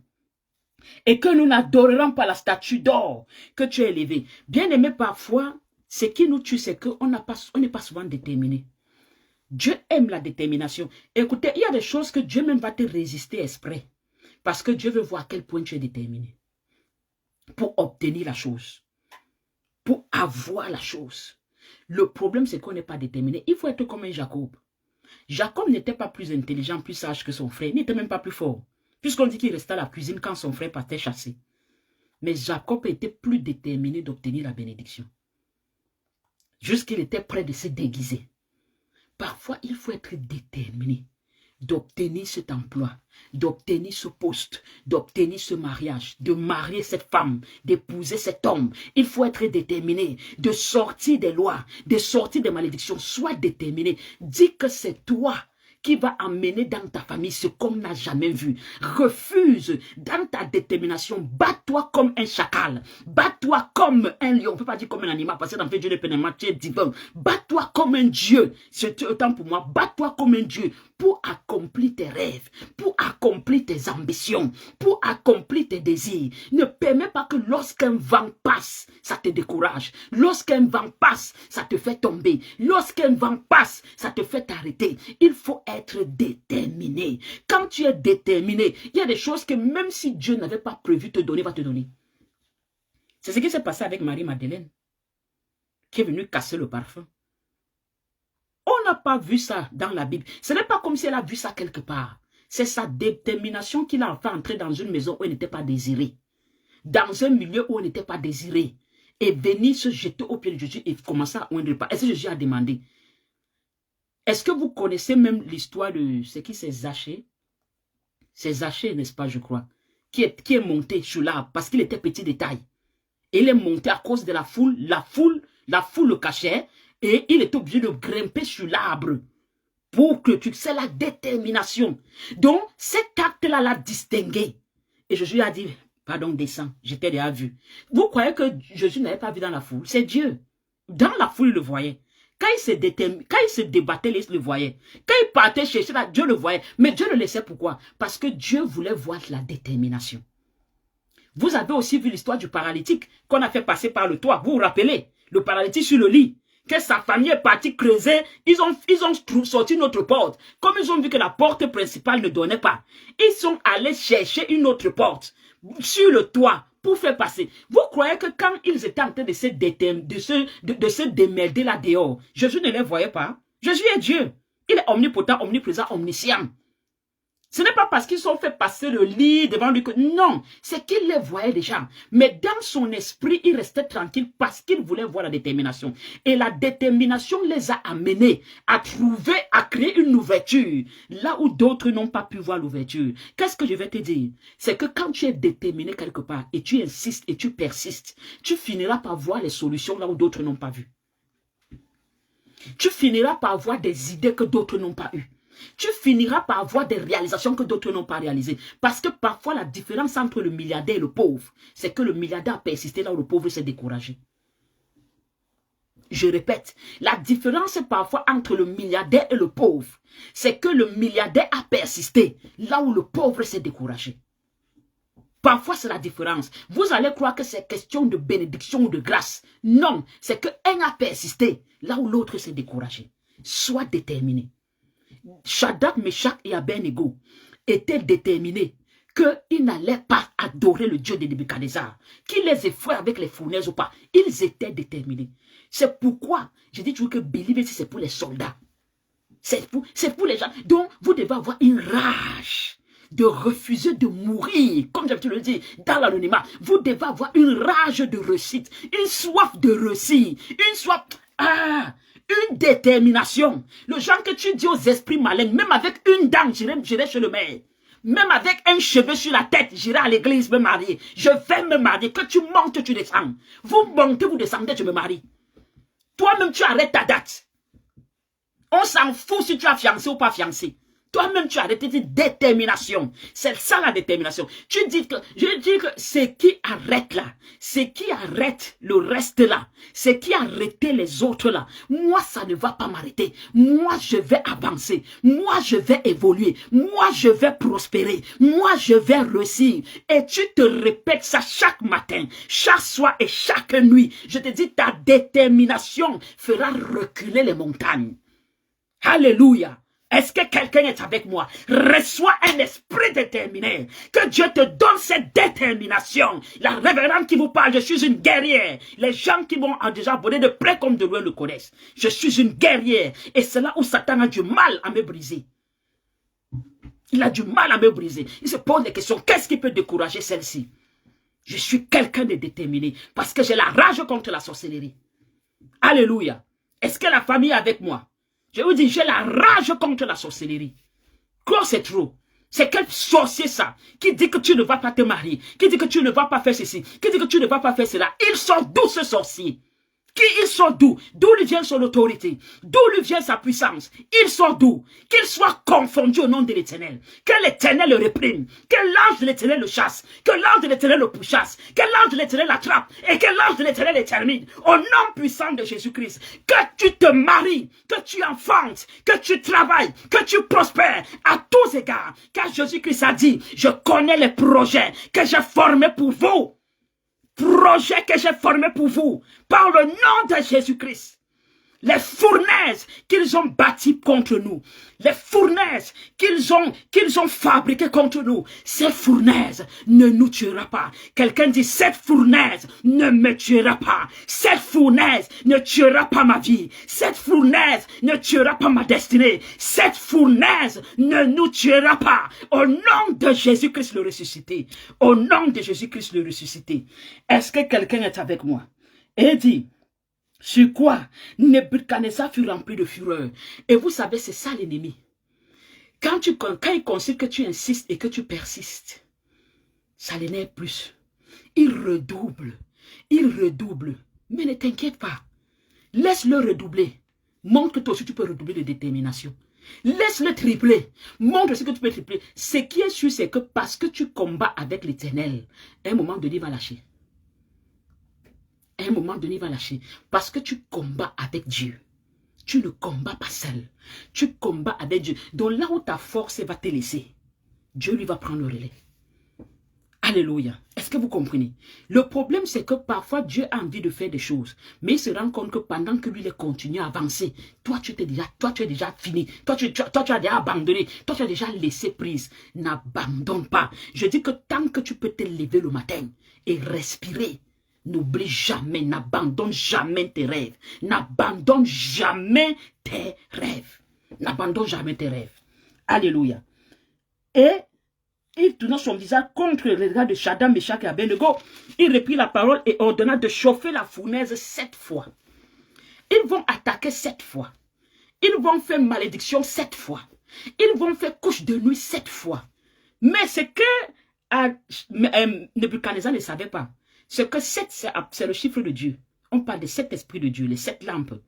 et que nous n'adorerons pas la statue d'or que tu as élevée. Bien aimé, parfois, ce qui nous tue, c'est qu'on n'est pas souvent déterminé. Dieu aime la détermination. Écoutez, il y a des choses que Dieu même va te résister exprès. Parce que Dieu veut voir à quel point tu es déterminé. Pour obtenir la chose. Pour avoir la chose. Le problème, c'est qu'on n'est pas déterminé. Il faut être comme un Jacob. Jacob n'était pas plus intelligent, plus sage que son frère. Il n'était même pas plus fort. Puisqu'on dit qu'il restait à la cuisine quand son frère partait chasser. Mais Jacob était plus déterminé d'obtenir la bénédiction. Jusqu'il était prêt de se déguiser. Parfois, il faut être déterminé d'obtenir cet emploi, d'obtenir ce poste, d'obtenir ce mariage, de marier cette femme, d'épouser cet homme. Il faut être déterminé de sortir des lois, de sortir des malédictions. Sois déterminé. Dis que c'est toi qui va amener dans ta famille ce qu'on n'a jamais vu. Refuse dans ta détermination. Bats-toi comme un chacal. Bats-toi comme un lion. On ne peut pas dire comme un animal parce que dans le fait Dieu n'est pas un animal, tu es divin. Bats-toi comme un Dieu. C'est autant pour moi. Bats-toi comme un Dieu pour accomplir tes rêves, pour accomplir tes ambitions, pour accomplir tes désirs. Ne permets pas que lorsqu'un vent passe, ça te décourage. Lorsqu'un vent passe, ça te fait tomber. Lorsqu'un vent passe, ça te fait t'arrêter. Il faut être déterminé. Quand tu es déterminé, il y a des choses que même si Dieu n'avait pas prévu te donner, va te donner. C'est ce qui s'est passé avec Marie-Madeleine, qui est venue casser le parfum. On n'a pas vu ça dans la Bible. Ce n'est pas comme si elle a vu ça quelque part. C'est sa détermination qui l'a fait entrer dans une maison où elle n'était pas désirée. Dans un milieu où elle n'était pas désirée. Et venir se jeter au pied de Jésus et commencer à oindre pas. Est-ce que Jésus a demandé? Est-ce que vous connaissez même l'histoire de ce qui s'est Zachée? C'est Zachée, n'est-ce pas, je crois, qui est monté sur l'arbre parce qu'il était petit de taille. Et il est monté à cause de la foule. La foule le cachait et il est obligé de grimper sur l'arbre pour que tu sais la détermination. Donc, cet acte-là l'a distingué. Et Jésus a dit, pardon, descends, j'étais déjà vu. Vous croyez que Jésus n'avait pas vu dans la foule? C'est Dieu. Dans la foule, il le voyait. Quand il se débattait, il le voyait. Quand il partait chercher, là, Dieu le voyait. Mais Dieu le laissait pourquoi? Parce que Dieu voulait voir la détermination. Vous avez aussi vu l'histoire du paralytique qu'on a fait passer par le toit. Vous vous rappelez? Le paralytique sur le lit. Que sa famille est partie creuser. Ils ont sorti une autre porte. Comme ils ont vu que la porte principale ne donnait pas. Ils sont allés chercher une autre porte. Sur le toit. Pour faire passer. Vous croyez que quand ils étaient en train de se démerder là dehors, Jésus ne les voyait pas? Jésus est Dieu. Il est omnipotent, omniprésent, omniscient. Ce n'est pas parce qu'ils ont fait passer le lit devant lui que... Non, c'est qu'il les voyait déjà. Mais dans son esprit, il restait tranquille parce qu'il voulait voir la détermination. Et la détermination les a amenés à trouver, à créer une ouverture. Là où d'autres n'ont pas pu voir l'ouverture. Qu'est-ce que je vais te dire? C'est que quand tu es déterminé quelque part et tu insistes et tu persistes, tu finiras par voir les solutions là où d'autres n'ont pas vu. Tu finiras par avoir des idées que d'autres n'ont pas eues. Tu finiras par avoir des réalisations que d'autres n'ont pas réalisées. Parce que parfois, la différence entre le milliardaire et le pauvre, c'est que le milliardaire a persisté là où le pauvre s'est découragé. Je répète, la différence parfois entre le milliardaire et le pauvre, c'est que le milliardaire a persisté là où le pauvre s'est découragé. Parfois, c'est la différence. Vous allez croire que c'est question de bénédiction ou de grâce. Non, c'est qu'un a persisté là où l'autre s'est découragé. Sois déterminé. Shadrach, Meshach et Abednego étaient déterminés qu'ils n'allaient pas adorer le Dieu de Nebuchadnezzar, qu'il les effraie avec les fournaises ou pas. Ils étaient déterminés. C'est pourquoi je dis toujours que believe, c'est pour les soldats. C'est pour les gens. Donc, vous devez avoir une rage de refuser de mourir, comme j'aime le dire, dans l'anonymat. Vous devez avoir une rage de réussite, une soif de réussite, une soif... une détermination. Le genre que tu dis aux esprits malins, même avec une dent, j'irai chez le maire. Même avec un cheveu sur la tête, j'irai à l'église me marier. Je vais me marier. Que tu montes, tu descends. Vous montez, vous descendez, tu me maries. Toi-même, tu arrêtes ta date. On s'en fout si tu as fiancé ou pas fiancé. Toi-même, tu as arrêté cette détermination. C'est ça la détermination. Je dis que c'est qui arrête là. C'est qui arrête le reste là. C'est qui arrête les autres là. Moi, ça ne va pas m'arrêter. Moi, je vais avancer. Moi, je vais évoluer. Moi, je vais prospérer. Moi, je vais réussir. Et tu te répètes ça chaque matin, chaque soir et chaque nuit. Je te dis, ta détermination fera reculer les montagnes. Alléluia. Est-ce que quelqu'un est avec moi? Reçois un esprit déterminé. Que Dieu te donne cette détermination. La révérende qui vous parle, je suis une guerrière. Les gens qui m'ont déjà abonné de près comme de loin le connaissent. Je suis une guerrière. Et c'est là où Satan a du mal à me briser. Il a du mal à me briser. Il se pose des questions. Qu'est-ce qui peut décourager celle-ci? Je suis quelqu'un de déterminé. Parce que j'ai la rage contre la sorcellerie. Alléluia. Est-ce que la famille est avec moi? Je vous dis, j'ai la rage contre la sorcellerie. Quoi, c'est trop? C'est quel sorcier ça? Qui dit que tu ne vas pas te marier? Qui dit que tu ne vas pas faire ceci? Qui dit que tu ne vas pas faire cela? Il sort d'où ce sorcier? Il sort d'où? D'où lui vient son autorité? D'où lui vient sa puissance? Il sort d'où? Qu'il soit confondu au nom de l'Éternel. Que l'Éternel le réprime. Que l'ange de l'Éternel le chasse. Que l'ange de l'Éternel le pourchasse. Que l'ange de l'Éternel l'attrape. Et que l'ange de l'Éternel le termine. Au nom puissant de Jésus-Christ. Que tu te maries. Que tu enfantes. Que tu travailles. Que tu prospères. À tous égards. Car Jésus-Christ a dit, je connais les projets que j'ai formés pour vous. Projet que j'ai formé pour vous, par le nom de Jésus-Christ. les fournaises qu'ils ont bâties contre nous, les fournaises qu'ils ont fabriquées contre nous, cette fournaise ne nous tuera pas. Quelqu'un dit, cette fournaise ne me tuera pas. Cette fournaise ne tuera pas ma vie. Cette fournaise ne tuera pas ma destinée. Cette fournaise ne nous tuera pas. Au nom de Jésus-Christ le ressuscité. Au nom de Jésus-Christ le ressuscité. Est-ce que quelqu'un est avec moi? Et dit, sur quoi Nebuchadnezzar fut rempli de fureur. Et vous savez, c'est ça l'ennemi. Quand il considère que tu insistes et que tu persistes, ça l'énerve plus. Il redouble. Il redouble. Mais ne t'inquiète pas. Laisse-le redoubler. Montre que toi aussi tu peux redoubler de détermination. Laisse-le tripler. Montre ce que tu peux tripler. Ce qui est sûr, c'est que parce que tu combats avec l'Éternel, à un moment donné, il va lâcher. À un moment donné, il va lâcher. Parce que tu combats avec Dieu. Tu ne combats pas seul. Tu combats avec Dieu. Donc là où ta force va te laisser, Dieu lui va prendre le relais. Alléluia. Est-ce que vous comprenez? Le problème, c'est que parfois, Dieu a envie de faire des choses. Mais il se rend compte que pendant que lui, il continue à avancer, toi, tu es déjà fini. Toi, tu as déjà abandonné. Toi, tu as déjà laissé prise. N'abandonne pas. Je dis que tant que tu peux te lever le matin et respirer, n'oublie jamais, n'abandonne jamais tes rêves. N'abandonne jamais tes rêves. N'abandonne jamais tes rêves. Alléluia. Et il tourna son visage contre les gars de Shadrach, Meshach et Abednego. Il reprit la parole et ordonna de chauffer la fournaise 7 fois. Ils vont attaquer 7 fois. Ils vont faire malédiction 7 fois. Ils vont faire couche de nuit 7 fois. Mais ce que Nebuchadnezzar ne savait pas, c'est que 7, c'est le chiffre de Dieu. On parle des 7 esprits de Dieu, les 7 lampes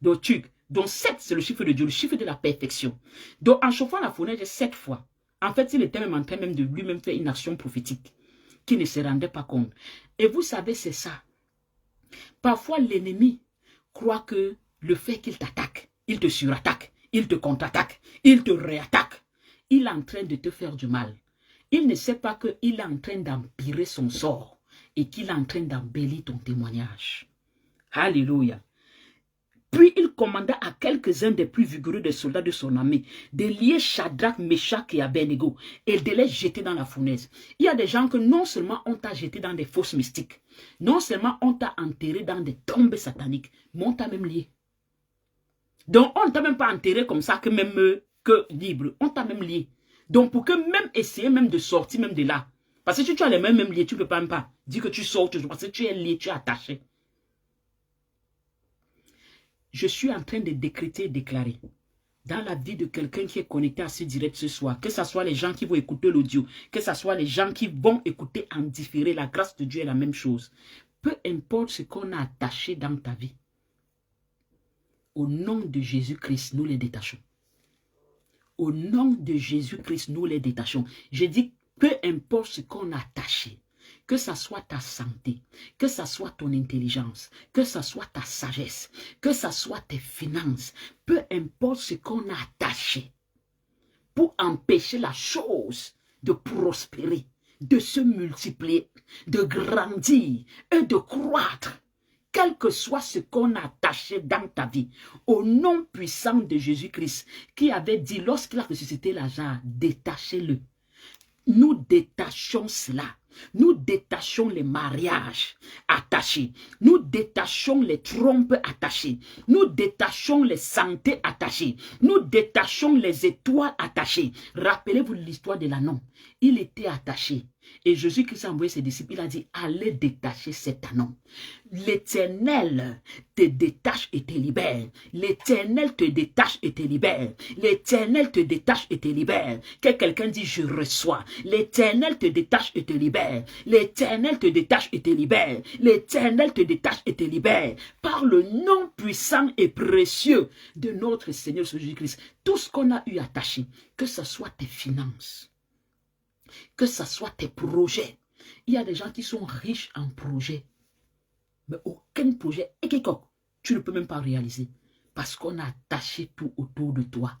d'Otuk. Donc 7, c'est le chiffre de Dieu, le chiffre de la perfection. Donc en chauffant la fournaise 7 fois, en fait, il était même en train même de lui-même faire une action prophétique qui ne se rendait pas compte. Et vous savez, c'est ça. Parfois, l'ennemi croit que le fait qu'il t'attaque, il te surattaque, il te contre-attaque, il te réattaque, il est en train de te faire du mal. Il ne sait pas qu'il est en train d'empirer son sort et qu'il est en train d'embellir ton témoignage. Alléluia. Puis il commanda à quelques-uns des plus vigoureux des soldats de son armée de lier Shadrach, Meshach et Abednego et de les jeter dans la fournaise. Il y a des gens que non seulement on t'a jeté dans des fosses mystiques, non seulement on t'a enterré dans des tombes sataniques, mais on t'a même lié. Donc on ne t'a même pas enterré comme ça que même que libre, on t'a même lié. Donc pour que même essayer même de sortir même de là, parce que si tu as les mêmes liés, tu ne peux même pas dire que tu sors, parce que tu es lié, tu es attaché. Je suis en train de décréter et déclarer dans la vie de quelqu'un qui est connecté à ce direct ce soir, que ce soit les gens qui vont écouter l'audio, que ce soit les gens qui vont écouter en différé, la grâce de Dieu est la même chose. Peu importe ce qu'on a attaché dans ta vie, au nom de Jésus-Christ, nous les détachons. Au nom de Jésus-Christ, nous les détachons. Je dis, peu importe ce qu'on a attaché, que ce soit ta santé, que ce soit ton intelligence, que ce soit ta sagesse, que ce soit tes finances, peu importe ce qu'on a attaché pour empêcher la chose de prospérer, de se multiplier, de grandir et de croître, quel que soit ce qu'on a attaché dans ta vie, au nom puissant de Jésus-Christ, qui avait dit lorsqu'il a ressuscité Lazare, détachez-le. Nous détachons cela. Nous détachons les mariages attachés. Nous détachons les trompes attachées. Nous détachons les santé attachées. Nous détachons les étoiles attachées. Rappelez-vous l'histoire de l'anneau. Il était attaché. Et Jésus-Christ a envoyé ses disciples. Il a dit, allez détacher cet anneau. L'Éternel te détache et te libère. L'Éternel te détache et te libère. L'Éternel te détache et te libère. Que quelqu'un dit, je reçois. L'Éternel te détache et te libère. L'Éternel te détache et te libère. L'Éternel te détache et te libère. Par le nom puissant et précieux de notre Seigneur Jésus-Christ. Tout ce qu'on a eu attaché, que ce soit tes finances, que ce soit tes projets. Il y a des gens qui sont riches en projets. Mais aucun projet, et quiconque, tu ne peux même pas réaliser. Parce qu'on a attaché tout autour de toi.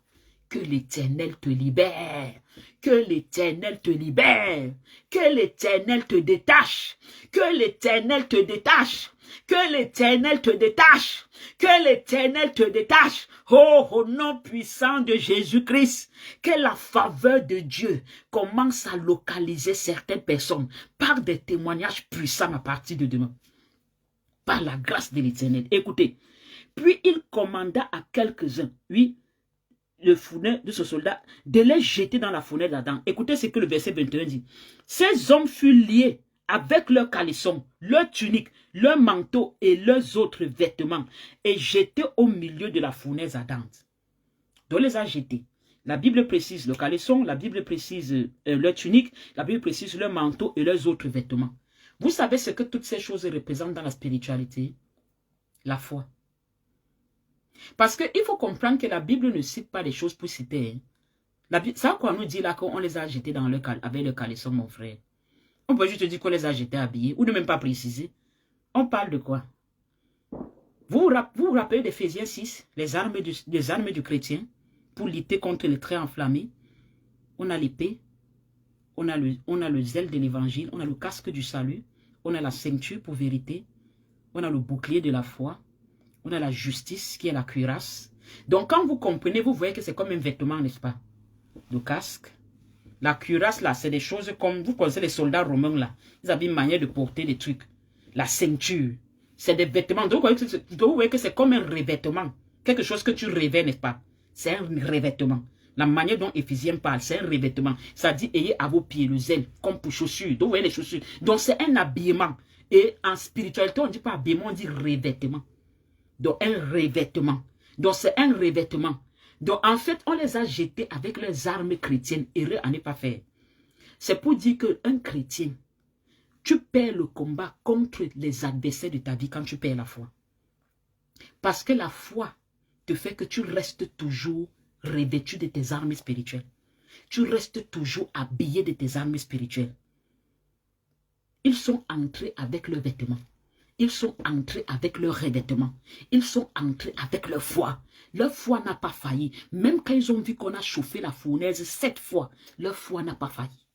Que l'Éternel te libère. Que l'Éternel te libère. Que l'Éternel te détache. Que l'Éternel te détache. Que l'Éternel te détache. Que l'Éternel te détache. Oh, au nom puissant de Jésus-Christ, que la faveur de Dieu commence à localiser certaines personnes par des témoignages puissants à partir de demain. Par la grâce de l'Éternel. Écoutez. Puis il commanda à quelques-uns, oui, le fourneau de ce soldat, de les jeter dans la fournaise d'Adam. Écoutez ce que le verset 21 dit. Ces hommes furent liés avec leurs calissons, leurs tuniques, leurs manteaux et leurs autres vêtements et jetés au milieu de la fournaise ardente. Donc les a jetés. La Bible précise le caleçon, la Bible précise leur tunique, la Bible précise leur manteau et leurs autres vêtements. Vous savez ce que toutes ces choses représentent dans la spiritualité? La foi. Parce qu'il faut comprendre que la Bible ne cite pas les choses pour citer. Ça qu'on nous dit là qu'on les a jetés dans avec le caleçon, mon frère. On peut juste dire qu'on les a jetés habillés ou ne même pas préciser. On parle de quoi? Vous vous rappelez d'Éphésiens 6, les armes du chrétien pour lutter contre les traits enflammés. On a l'épée, on a le zèle de l'évangile, on a le casque du salut, on a la ceinture pour vérité, on a le bouclier de la foi. On a la justice qui est la cuirasse. Donc quand vous comprenez, vous voyez que c'est comme un vêtement, n'est-ce pas? Le casque. La cuirasse là, c'est des choses comme, vous connaissez les soldats romains là. Ils avaient une manière de porter des trucs. La ceinture. C'est des vêtements. Donc vous voyez que c'est comme un revêtement. Quelque chose que tu revêts, n'est-ce pas? C'est un revêtement. La manière dont Éphésiens parle, c'est un revêtement. Ça dit, ayez à vos pieds le zèle, comme pour chaussures. Donc vous voyez les chaussures. Donc c'est un habillement. Et en spiritualité, on ne dit pas habillement, on dit revêtement. Donc un revêtement. Donc c'est un revêtement. Donc en fait, on les a jetés avec leurs armes chrétiennes. Erreur à ne pas faire. C'est pour dire qu'un chrétien, tu perds le combat contre les adversaires de ta vie quand tu perds la foi. Parce que la foi te fait que tu restes toujours revêtu de tes armes spirituelles. Tu restes toujours habillé de tes armes spirituelles. Ils sont entrés avec leurs vêtements. Ils sont entrés avec leur revêtement. Ils sont entrés avec leur foi. Leur foi n'a pas failli. Même quand ils ont vu qu'on a chauffé la fournaise 7 fois, leur foi n'a pas failli.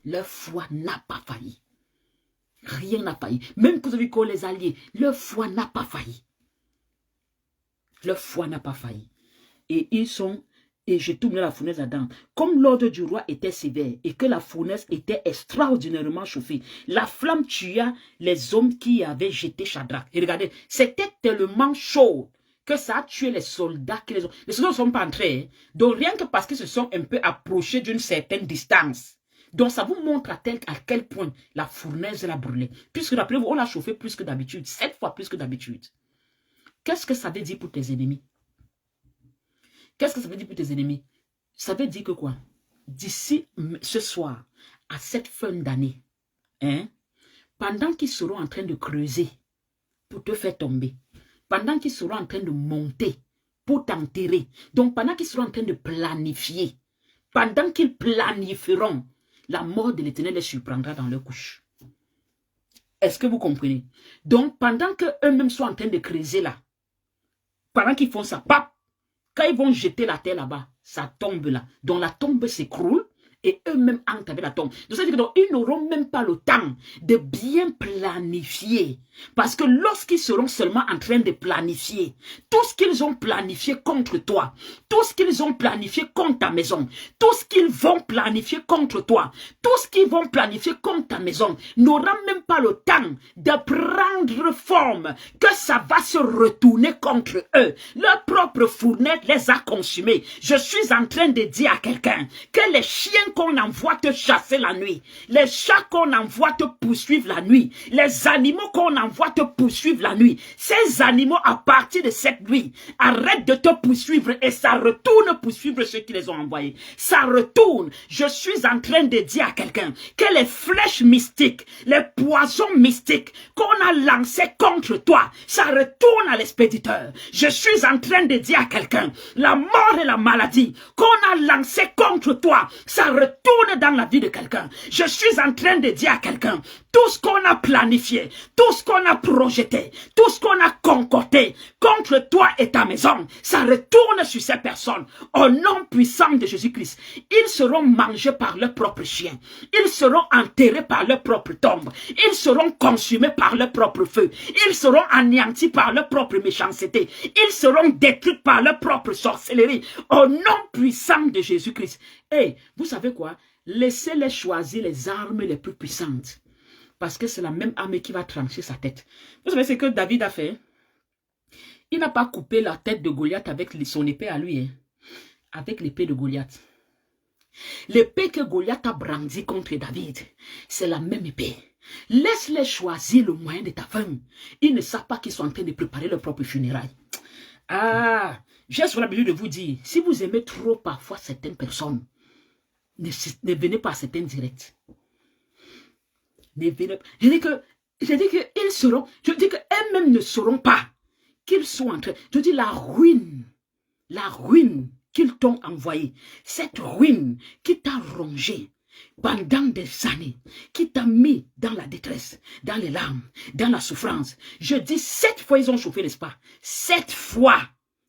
Leur foi n'a pas failli. Rien n'a failli. Même quand vous avez vu qu'on les a liés, leur foi n'a pas failli. Leur foi n'a pas failli. Et ils sont... Et je tourne la fournaise ardente. Comme l'ordre du roi était sévère et que la fournaise était extraordinairement chauffée, la flamme tua les hommes qui avaient jeté Shadrach. Et regardez, c'était tellement chaud que ça a tué les soldats qui les ont... Les soldats ne sont pas entrés. Hein. Donc rien que parce qu'ils se sont un peu approchés d'une certaine distance. Donc ça vous montre à quel point la fournaise l'a brûlé. Puisque rappelez-vous, on l'a chauffé plus que d'habitude. 7 fois plus que d'habitude. Qu'est-ce que ça veut dire pour tes ennemis? Qu'est-ce que ça veut dire pour tes ennemis? Ça veut dire que quoi? D'ici ce soir, à cette fin d'année, hein, pendant qu'ils seront en train de creuser pour te faire tomber, pendant qu'ils seront en train de monter pour t'enterrer, donc pendant qu'ils seront en train de planifier, pendant qu'ils planifieront, la mort de l'Éternel les surprendra dans leur couche. Est-ce que vous comprenez? Donc pendant qu'eux-mêmes sont en train de creuser là, pendant qu'ils font ça, pap, quand ils vont jeter la terre là-bas, ça tombe là. Donc la tombe s'écroule et eux-mêmes entrent avec la tombe. Donc ça veut dire qu'ils n'auront même pas le temps de bien planifier. Parce que lorsqu'ils seront seulement en train de planifier, tout ce qu'ils ont planifié contre toi, tout ce qu'ils ont planifié contre ta maison, tout ce qu'ils vont planifier contre toi, tout ce qu'ils vont planifier contre ta maison, n'aura même pas le temps de prendre forme, que ça va se retourner contre eux. Leur propre fournaise les a consumés. Je suis en train de dire à quelqu'un que les chiens qu'on envoie te chasser la nuit, les chats qu'on envoie te poursuivre la nuit, les animaux qu'on envoie te poursuivre la nuit, ces animaux à partir de cette nuit arrêtent de te poursuivre et ça retourne poursuivre ceux qui les ont envoyés. Ça retourne. Je suis en train de dire à quelqu'un que les flèches mystiques, les poisons mystiques qu'on a lancés contre toi, ça retourne à l'expéditeur. Je suis en train de dire à quelqu'un, la mort et la maladie qu'on a lancées contre toi, ça retourne dans la vie de quelqu'un. Je suis en train de dire à quelqu'un, tout ce qu'on a planifié, tout ce qu'on a projeté, tout ce qu'on a concocté contre toi et ta maison, ça retourne sur ces personnes. Au nom puissant de Jésus-Christ, ils seront mangés par leurs propres chiens. Ils seront enterrés par leur propre tombe. Ils seront consumés par leur propre feu. Ils seront anéantis par leur propre méchanceté. Ils seront détruits par leur propre sorcellerie. Au nom puissant de Jésus-Christ. Et vous savez quoi? Laissez-les choisir les armes les plus puissantes. Parce que c'est la même arme qui va trancher sa tête. Vous savez ce que David a fait? Il n'a pas coupé la tête de Goliath avec son épée à lui. Hein? Avec l'épée de Goliath. L'épée que Goliath a brandie contre David, c'est la même épée. Laisse-les choisir le moyen de ta fin. Ils ne savent pas qu'ils sont en train de préparer leur propre funérailles. Ah, j'ai souvent l'habitude de vous dire, si vous aimez trop parfois certaines personnes, ne venez pas à certains directs. Ne venez pas. Je dis que ils seront, je dis qu'elles-mêmes ne sauront pas qu'ils sont en train, je dis la ruine qu'ils t'ont envoyée, cette ruine qui t'a rongé pendant des années, qui t'a mis dans la détresse, dans les larmes, dans la souffrance. Je dis 7 fois ils ont chauffé, n'est-ce pas? 7 fois.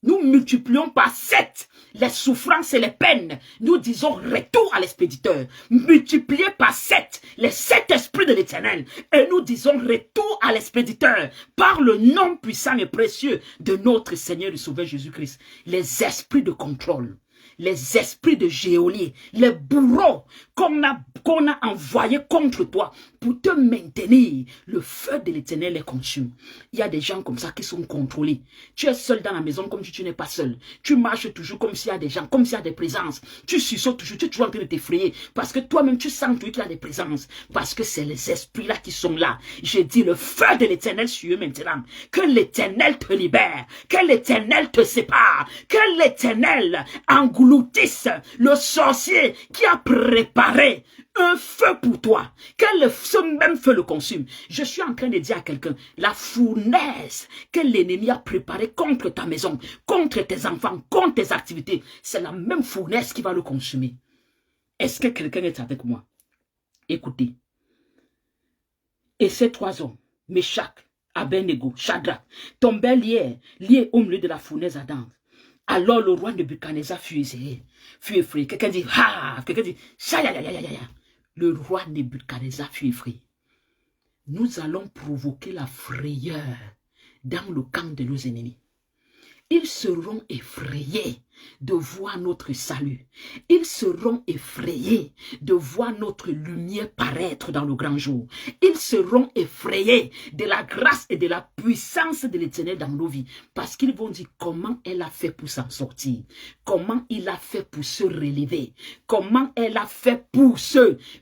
Nous multiplions par 7 les souffrances et les peines. Nous disons retour à l'expéditeur. Multipliez par 7 les 7 esprits de l'Éternel. Et nous disons retour à l'expéditeur par le nom puissant et précieux de notre Seigneur et Sauveur Jésus-Christ. Les esprits de contrôle, les esprits de geôlier, les bourreaux qu'on a envoyés contre toi pour te maintenir, le feu de l'Éternel les consume. Il y a des gens comme ça qui sont contrôlés. Tu es seul dans la maison comme si tu n'es pas seul. Tu marches toujours comme s'il y a des gens, comme s'il y a des présences. Tu suçotes toujours, tu es toujours en train de t'effrayer parce que toi-même tu sens qu'il y a des présences. Parce que c'est les esprits-là qui sont là. J'ai dit le feu de l'Éternel sur eux maintenant. Que l'Éternel te libère, que l'Éternel te sépare, que l'Éternel engloutisse le sorcier qui a préparé un feu pour toi, que ce même feu le consume. Je suis en train de dire à quelqu'un, la fournaise que l'ennemi a préparée contre ta maison, contre tes enfants, contre tes activités, c'est la même fournaise qui va le consumer. Est-ce que quelqu'un est avec moi? Écoutez. Et ces 3 hommes, Meshach, Abednego, Shadrach, tombèrent liés au milieu de la fournaise ardente. Alors le roi Nebuchadnezzar fut effrayé. Quelqu'un dit, ah, quelqu'un dit, le roi Nebuchadnezzar fut effrayé. Nous allons provoquer la frayeur dans le camp de nos ennemis. Ils seront effrayés de voir notre salut. Ils seront effrayés de voir notre lumière paraître dans le grand jour. Ils seront effrayés de la grâce et de la puissance de l'Éternel dans nos vies. Parce qu'ils vont dire comment elle a fait pour s'en sortir. Comment il a fait pour se relever. Comment elle a fait pour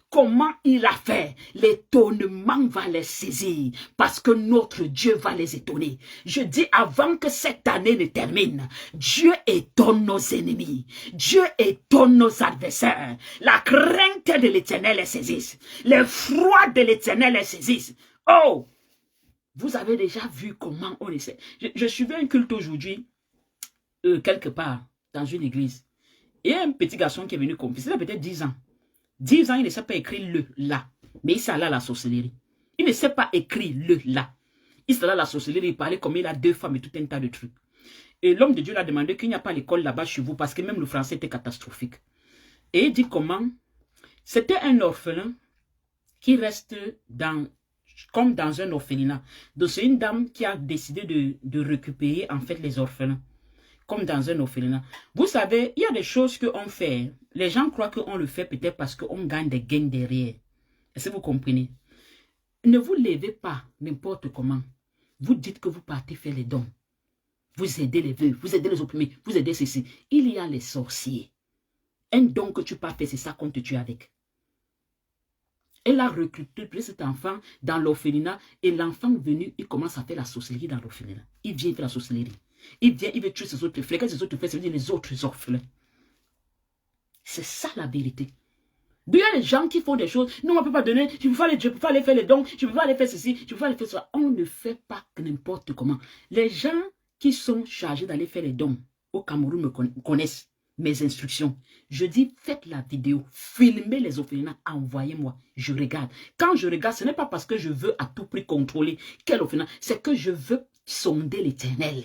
comment il a fait. L'étonnement va les saisir. Parce que notre Dieu va les étonner. Je dis avant que cette année ne termine, Dieu étonne nos ennemis. Dieu étonne nos adversaires. La crainte de l'Éternel les saisisse. Le froid de l'Éternel les saisisse. Oh! Vous avez déjà vu comment on essaie. Je suivais un culte aujourd'hui, quelque part, dans une église. Et un petit garçon qui est venu confesser, il a peut-être 10 ans. 10 ans, il ne sait pas écrire le là. Mais il s'allait à la sorcellerie. Il ne sait pas écrire le là. Il s'allait à la sorcellerie, il parlait comme il a 2 femmes et tout un tas de trucs. Et l'homme de Dieu l'a demandé qu'il n'y a pas l'école là-bas chez vous parce que même le français était catastrophique. Et il dit comment? C'était un orphelin qui reste comme dans un orphelinat. Donc c'est une dame qui a décidé de récupérer en fait les orphelins. Comme dans un orphelinat. Vous savez, il y a des choses qu'on fait. Les gens croient qu'on le fait peut-être parce qu'on gagne des gains derrière. Est-ce que vous comprenez? Ne vous levez pas n'importe comment. Vous dites que vous partez faire les dons. Vous aidez les veuves, vous aidez les opprimés, vous aidez ceci. Il y a les sorciers. Un don que tu peux faire, c'est ça qu'on te tue avec. Elle a recruté cet enfant dans l'orphelinat et l'enfant venu, il commence à faire la sorcellerie dans l'orphelinat. Il vient faire la sorcellerie. Il vient, il veut tuer ses autres frères. Quand ses autres frères, ça veut dire les autres orphelins. C'est ça la vérité. Il y a des gens qui font des choses. Non, on ne peut pas donner. Je ne peux pas aller faire les dons. Je ne peux pas aller faire ceci. Je ne peux pas aller faire ça. On ne fait pas n'importe comment. Les gens qui sont chargés d'aller faire les dons au Cameroun me connaissent. mes instructions. Je dis, faites la vidéo, filmez les orphelinats, envoyez-moi, je regarde. Quand je regarde, ce n'est pas parce que je veux à tout prix contrôler quel orphelinat, c'est que je veux sonder l'Éternel.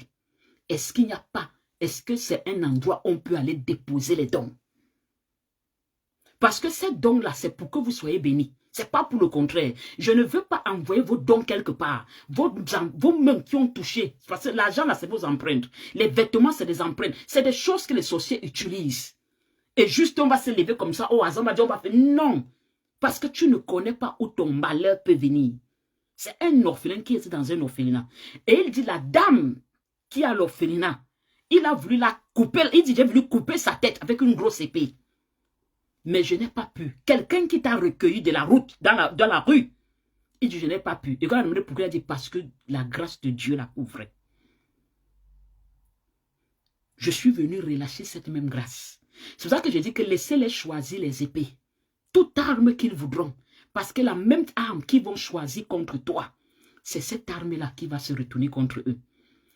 Est-ce qu'il n'y a pas, est-ce que c'est un endroit où on peut aller déposer les dons? Parce que ces dons-là, c'est pour que vous soyez bénis. Ce n'est pas pour le contraire. Je ne veux pas envoyer vos dons quelque part. Vos mains qui ont touché. Parce que l'argent, là, c'est vos empreintes. Les vêtements, c'est des empreintes. C'est des choses que les sorciers utilisent. Et juste, on va se lever comme ça. Oh, on va dire, on va faire. Non. Parce que tu ne connais pas où ton malheur peut venir. C'est un orphelin qui était dans un orphelinat. Et il dit, la dame qui a l'orphelinat, il a voulu la couper. Il dit, j'ai voulu couper sa tête avec une grosse épée. Mais je n'ai pas pu. Quelqu'un qui t'a recueilli de la route, dans la rue, il dit, je n'ai pas pu. Et quand il a demandé pourquoi, il a dit, parce que la grâce de Dieu la couvrait. Je suis venu relâcher cette même grâce. C'est pour ça que je dis que laissez-les choisir les épées. Toute arme qu'ils voudront. Parce que la même arme qu'ils vont choisir contre toi, c'est cette arme-là qui va se retourner contre eux.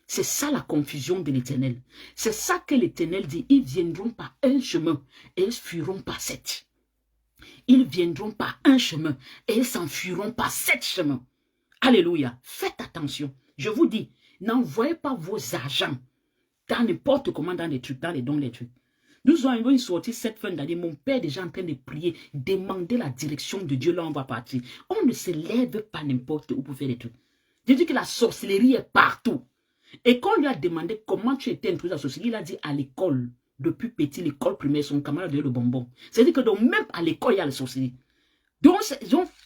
C'est ça la confusion de l'Éternel. C'est ça que l'Éternel dit. Ils viendront par un chemin et ils fuiront par 7. Ils viendront par un chemin et ils s'enfuiront par 7 chemins. Alléluia. Faites attention. Je vous dis, n'envoyez pas vos argents dans n'importe comment, dans les trucs, dans les dons, les trucs. Nous avons une sortie cette fin d'année. Mon père est déjà en train de prier, demander la direction de Dieu. Là, on va partir. On ne se lève pas n'importe où pour faire des trucs. Je dis que la sorcellerie est partout. Et quand on lui a demandé comment tu étais introduit à la sorcellerie, il a dit à l'école, depuis petit, l'école primaire, son camarade de le bonbon. C'est-à-dire que donc, même à l'école, il y a la sorcellerie. Donc,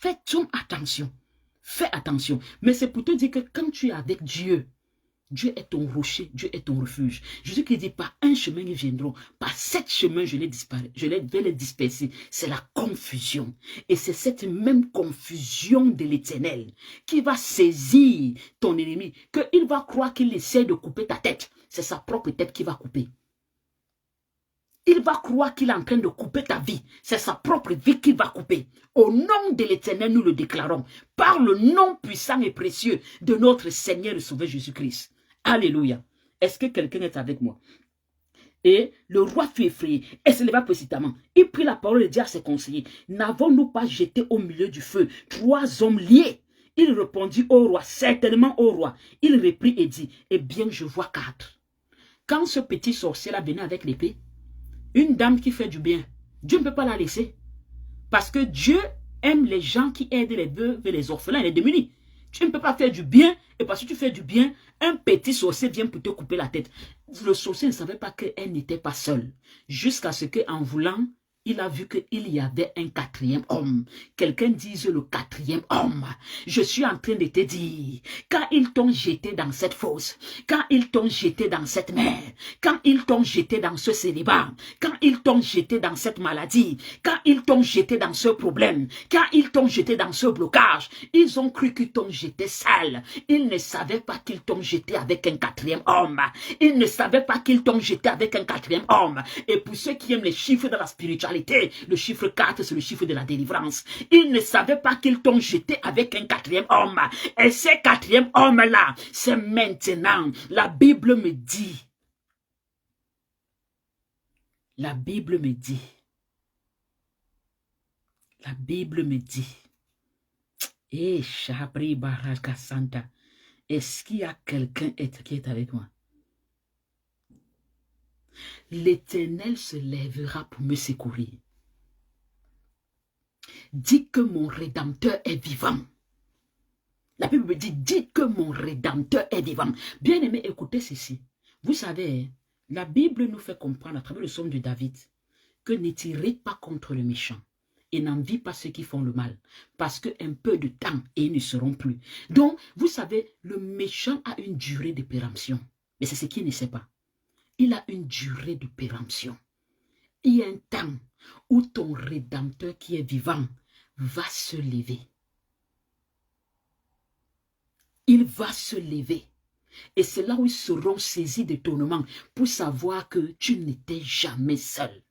faites attention. Fais attention. Mais c'est pour te dire que quand tu es avec Dieu, Dieu est ton rocher, Dieu est ton refuge. Jésus qui dit, par un chemin ils viendront, par 7 chemins je vais les disperser. C'est la confusion. Et c'est cette même confusion de l'Éternel qui va saisir ton ennemi, qu'il va croire qu'il essaie de couper ta tête. C'est sa propre tête qui va couper. Il va croire qu'il est en train de couper ta vie. C'est sa propre vie qu'il va couper. Au nom de l'Éternel, nous le déclarons. Par le nom puissant et précieux de notre Seigneur et Sauveur Jésus-Christ. Alléluia. Est-ce que quelqu'un est avec moi? Et le roi fut effrayé et se leva précipitamment. Il prit la parole et dit à ses conseillers, n'avons-nous pas jeté au milieu du feu 3 hommes liés? Il répondit au roi, certainement au roi. Il reprit et dit, eh bien je vois 4. Quand ce petit sorcier-là venait avec l'épée, une dame qui fait du bien, Dieu ne peut pas la laisser. Parce que Dieu aime les gens qui aident les veuves et les orphelins et les démunis. Tu ne peux pas faire du bien, et parce que tu fais du bien, un petit sorcier vient pour te couper la tête. Le sorcier ne savait pas qu'elle n'était pas seule. Jusqu'à ce qu'en voulant, il a vu qu'il y avait un 4e homme. Quelqu'un dise le 4e homme. Je suis en train de te dire, quand ils t'ont jeté dans cette fosse, quand ils t'ont jeté dans cette mer, quand ils t'ont jeté dans ce célibat, quand ils t'ont jeté dans cette maladie, quand ils t'ont jeté dans ce problème, quand ils t'ont jeté dans ce blocage, ils ont cru qu'ils t'ont jeté sale. Ils ne savaient pas qu'ils t'ont jeté avec un 4e homme. Ils ne savaient pas qu'ils t'ont jeté avec un 4e homme. Et pour ceux qui aiment les chiffres de la spiritualité, le chiffre 4, c'est le chiffre de la délivrance. Ils ne savaient pas qu'ils t'ont jeté avec un 4e homme. Et ce 4e homme-là, c'est maintenant. La Bible me dit. La Bible me dit. La Bible me dit. Eh, Chabri Baraka Santa. Est-ce qu'il y a quelqu'un qui est avec moi? L'Éternel se lèvera pour me secourir. Dis que mon Rédempteur est vivant. La Bible me dit, dis que mon Rédempteur est vivant. Bien aimé, écoutez ceci. Vous savez, la Bible nous fait comprendre à travers le psaume de David que ne tirez pas contre le méchant et n'envie pas ceux qui font le mal. Parce qu'un peu de temps et ils ne seront plus. Donc, vous savez, le méchant a une durée de péremption. Mais c'est ce qu'il ne sait pas. Il a une durée de péremption. Il y a un temps où ton Rédempteur qui est vivant va se lever. Il va se lever. Et c'est là où ils seront saisis d'étonnement pour savoir que tu n'étais jamais seul.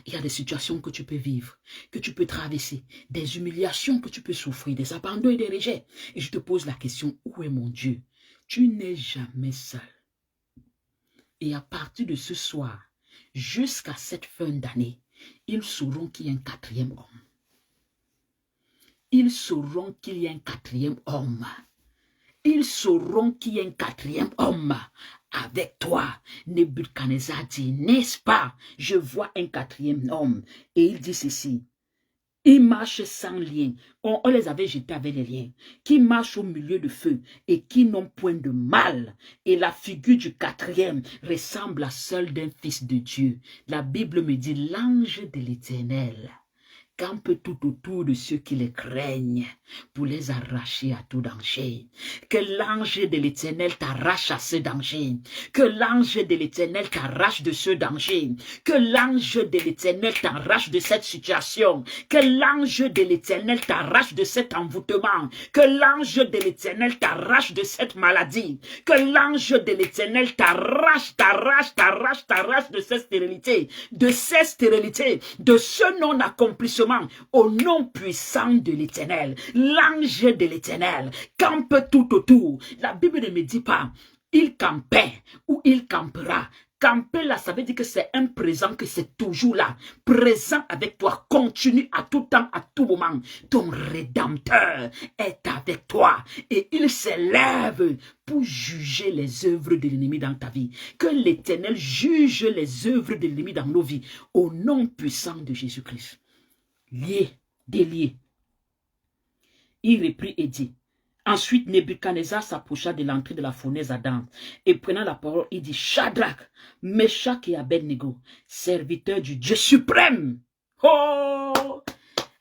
Il y a des situations que tu peux vivre, que tu peux traverser, des humiliations que tu peux souffrir, des abandons et des rejets. Et je te pose la question, où est mon Dieu? Tu n'es jamais seul. Et à partir de ce soir, jusqu'à cette fin d'année, ils sauront qu'il y a un quatrième homme. Ils sauront qu'il y a un quatrième homme. Ils sauront qu'il y a un quatrième homme avec toi. Nebuchadnezzar dit, n'est-ce pas? Je vois un quatrième homme. Et il dit ceci. Ils marchent sans lien. On les avait jetés avec les liens. Qui marchent au milieu de feu et qui n'ont point de mal. Et la figure du quatrième ressemble à celle d'un fils de Dieu. La Bible me dit l'ange de l'Éternel campe tout autour de ceux qui les craignent pour les arracher à tout danger. Que l'ange de l'Éternel t'arrache à ce danger. Que l'ange de l'Éternel t'arrache de ce danger. Que l'ange de l'Éternel t'arrache de cette situation. Que l'ange de l'Éternel t'arrache de cet envoûtement. Que l'ange de l'Éternel t'arrache de cette maladie. Que l'ange de l'Éternel t'arrache de cette stérilité. De cette stérilité. De ce non-accomplissement. Au nom puissant de l'Éternel, l'ange de l'Éternel campe tout autour. La Bible ne me dit pas, il campait ou il campera. Camper là, ça veut dire que c'est un présent, que c'est toujours là, présent avec toi, continue à tout temps, à tout moment. Ton Rédempteur est avec toi et il s'élève pour juger les œuvres de l'ennemi dans ta vie. Que l'Éternel juge les œuvres de l'ennemi dans nos vies, au nom puissant de Jésus-Christ. Lié, délié. Il reprit et dit. Ensuite, Nebuchadnezzar s'approcha de l'entrée de la fournaise ardente et prenant la parole, il dit, Shadrach, Meshach et Abednego, serviteurs du Dieu suprême. Oh!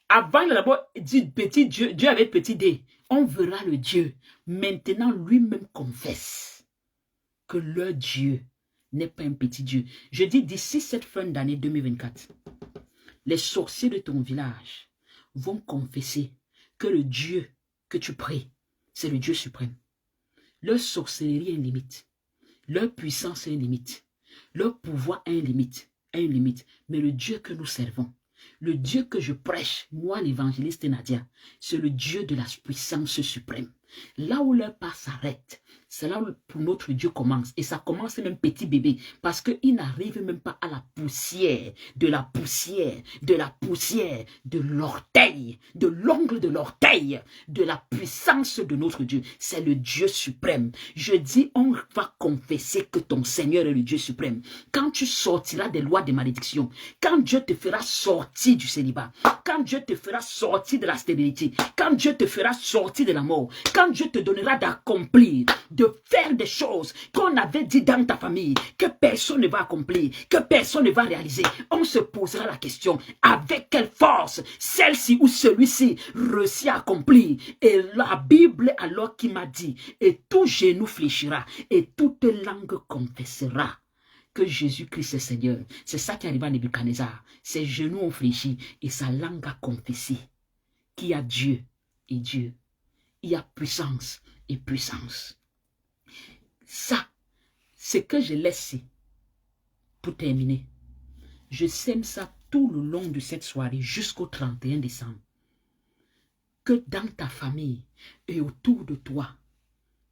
Avant d'abord dire petit Dieu, Dieu avec petit D, on verra le Dieu. Maintenant, lui-même confesse que leur Dieu n'est pas un petit Dieu. Je dis d'ici cette fin d'année 2024, les sorciers de ton village vont confesser que le Dieu que tu pries, c'est le Dieu suprême. Leur sorcellerie a une limite. Leur puissance a une limite. Leur pouvoir a une limite. Mais le Dieu que nous servons, le Dieu que je prêche, moi l'évangéliste Nadia, c'est le Dieu de la puissance suprême. Là où leur pas s'arrête, c'est là où pour notre Dieu commence. Et ça commence même petit bébé. Parce qu'il n'arrive même pas à la poussière, de l'orteil, de l'ongle de l'orteil, de la puissance de notre Dieu. C'est le Dieu suprême. Je dis, on va confesser que ton Seigneur est le Dieu suprême. Quand tu sortiras des lois de malédiction, quand Dieu te fera sortir du célibat, quand Dieu te fera sortir de la stérilité, quand Dieu te fera sortir de la mort, quand Dieu te donnera d'accomplir, de faire des choses qu'on avait dit dans ta famille, que personne ne va accomplir, que personne ne va réaliser, on se posera la question, avec quelle force celle-ci ou celui-ci réussit à accomplir. Et la Bible alors qui m'a dit, et tout genou fléchira, et toute langue confessera que Jésus-Christ est Seigneur. C'est ça qui arrive à Nebuchadnezzar. Ses genoux ont fléchi et sa langue a confessé qu'il y a Dieu et Dieu. Il y a puissance et puissance. Ça, c'est que je laisse pour terminer. Je sème ça tout le long de cette soirée jusqu'au 31 décembre. Que dans ta famille et autour de toi,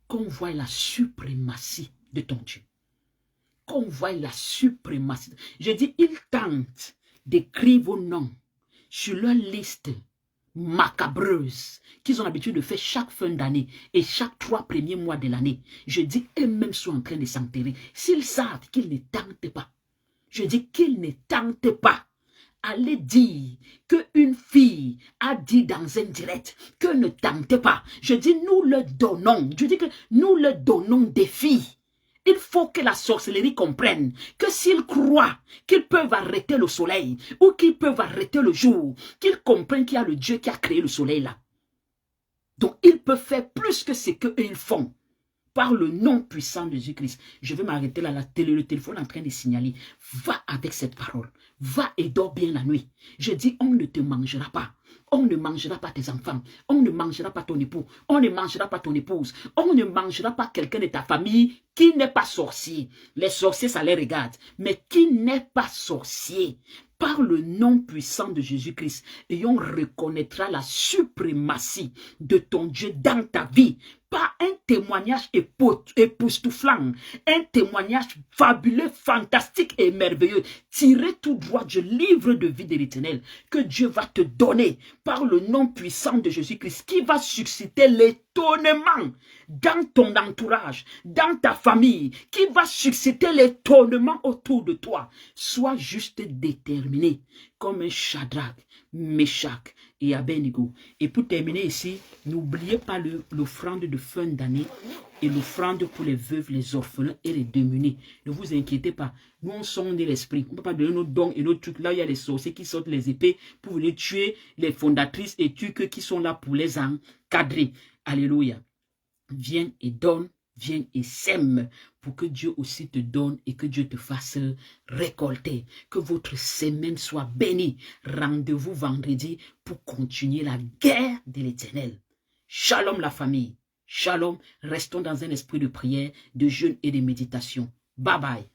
qu'on voit la suprématie de ton Dieu. Qu'on voit la suprématie. Je dis, ils tentent d'écrire vos noms sur leur liste macabreuse qu'ils ont l'habitude de faire chaque fin d'année et chaque 3 premiers mois de l'année. Je dis, eux-mêmes sont en train de s'enterrer. S'ils savent qu'ils ne tentent pas, je dis qu'ils ne tentent pas. Allez dire qu'une fille a dit dans un direct que ne tentez pas. Je dis, nous leur donnons. Je dis que nous leur donnons des filles. Il faut que la sorcellerie comprenne que s'ils croient qu'ils peuvent arrêter le soleil ou qu'ils peuvent arrêter le jour, qu'ils comprennent qu'il y a le Dieu qui a créé le soleil là. Donc ils peuvent faire plus que ce qu'ils font par le nom puissant de Jésus-Christ. Je vais m'arrêter là, le téléphone est en train de signaler. Va avec cette parole. Va et dors bien la nuit. Je dis, on ne te mangera pas. On ne mangera pas tes enfants. On ne mangera pas ton époux. On ne mangera pas ton épouse. On ne mangera pas quelqu'un de ta famille qui n'est pas sorcier. Les sorciers, ça les regarde. Mais qui n'est pas sorcier, par le nom puissant de Jésus-Christ, et on reconnaîtra la suprématie de ton Dieu dans ta vie, par un témoignage époustouflant, un témoignage fabuleux, fantastique et merveilleux, tiré tout droit du livre de vie de l'Éternel, que Dieu va te donner par le nom puissant de Jésus-Christ, qui va susciter l'étonnement dans ton entourage, dans ta famille, qui va susciter l'étonnement autour de toi. Sois juste déterminé comme un Shadrach, Meshach et Abednego. Et pour terminer ici, n'oubliez pas l'offrande de fin d'année et l'offrande pour les veuves, les orphelins et les démunis. Ne vous inquiétez pas, nous on sonde l'esprit. On ne peut pas donner nos dons et nos trucs. Là, il y a les sorciers qui sortent les épées pour venir tuer les fondatrices et tuques qui sont là pour les encadrer. Alléluia. Viens et donne, viens et sème pour que Dieu aussi te donne et que Dieu te fasse récolter. Que votre semaine soit bénie. Rendez-vous vendredi pour continuer la guerre de l'Éternel. Shalom la famille. Shalom. Restons dans un esprit de prière, de jeûne et de méditation. Bye bye.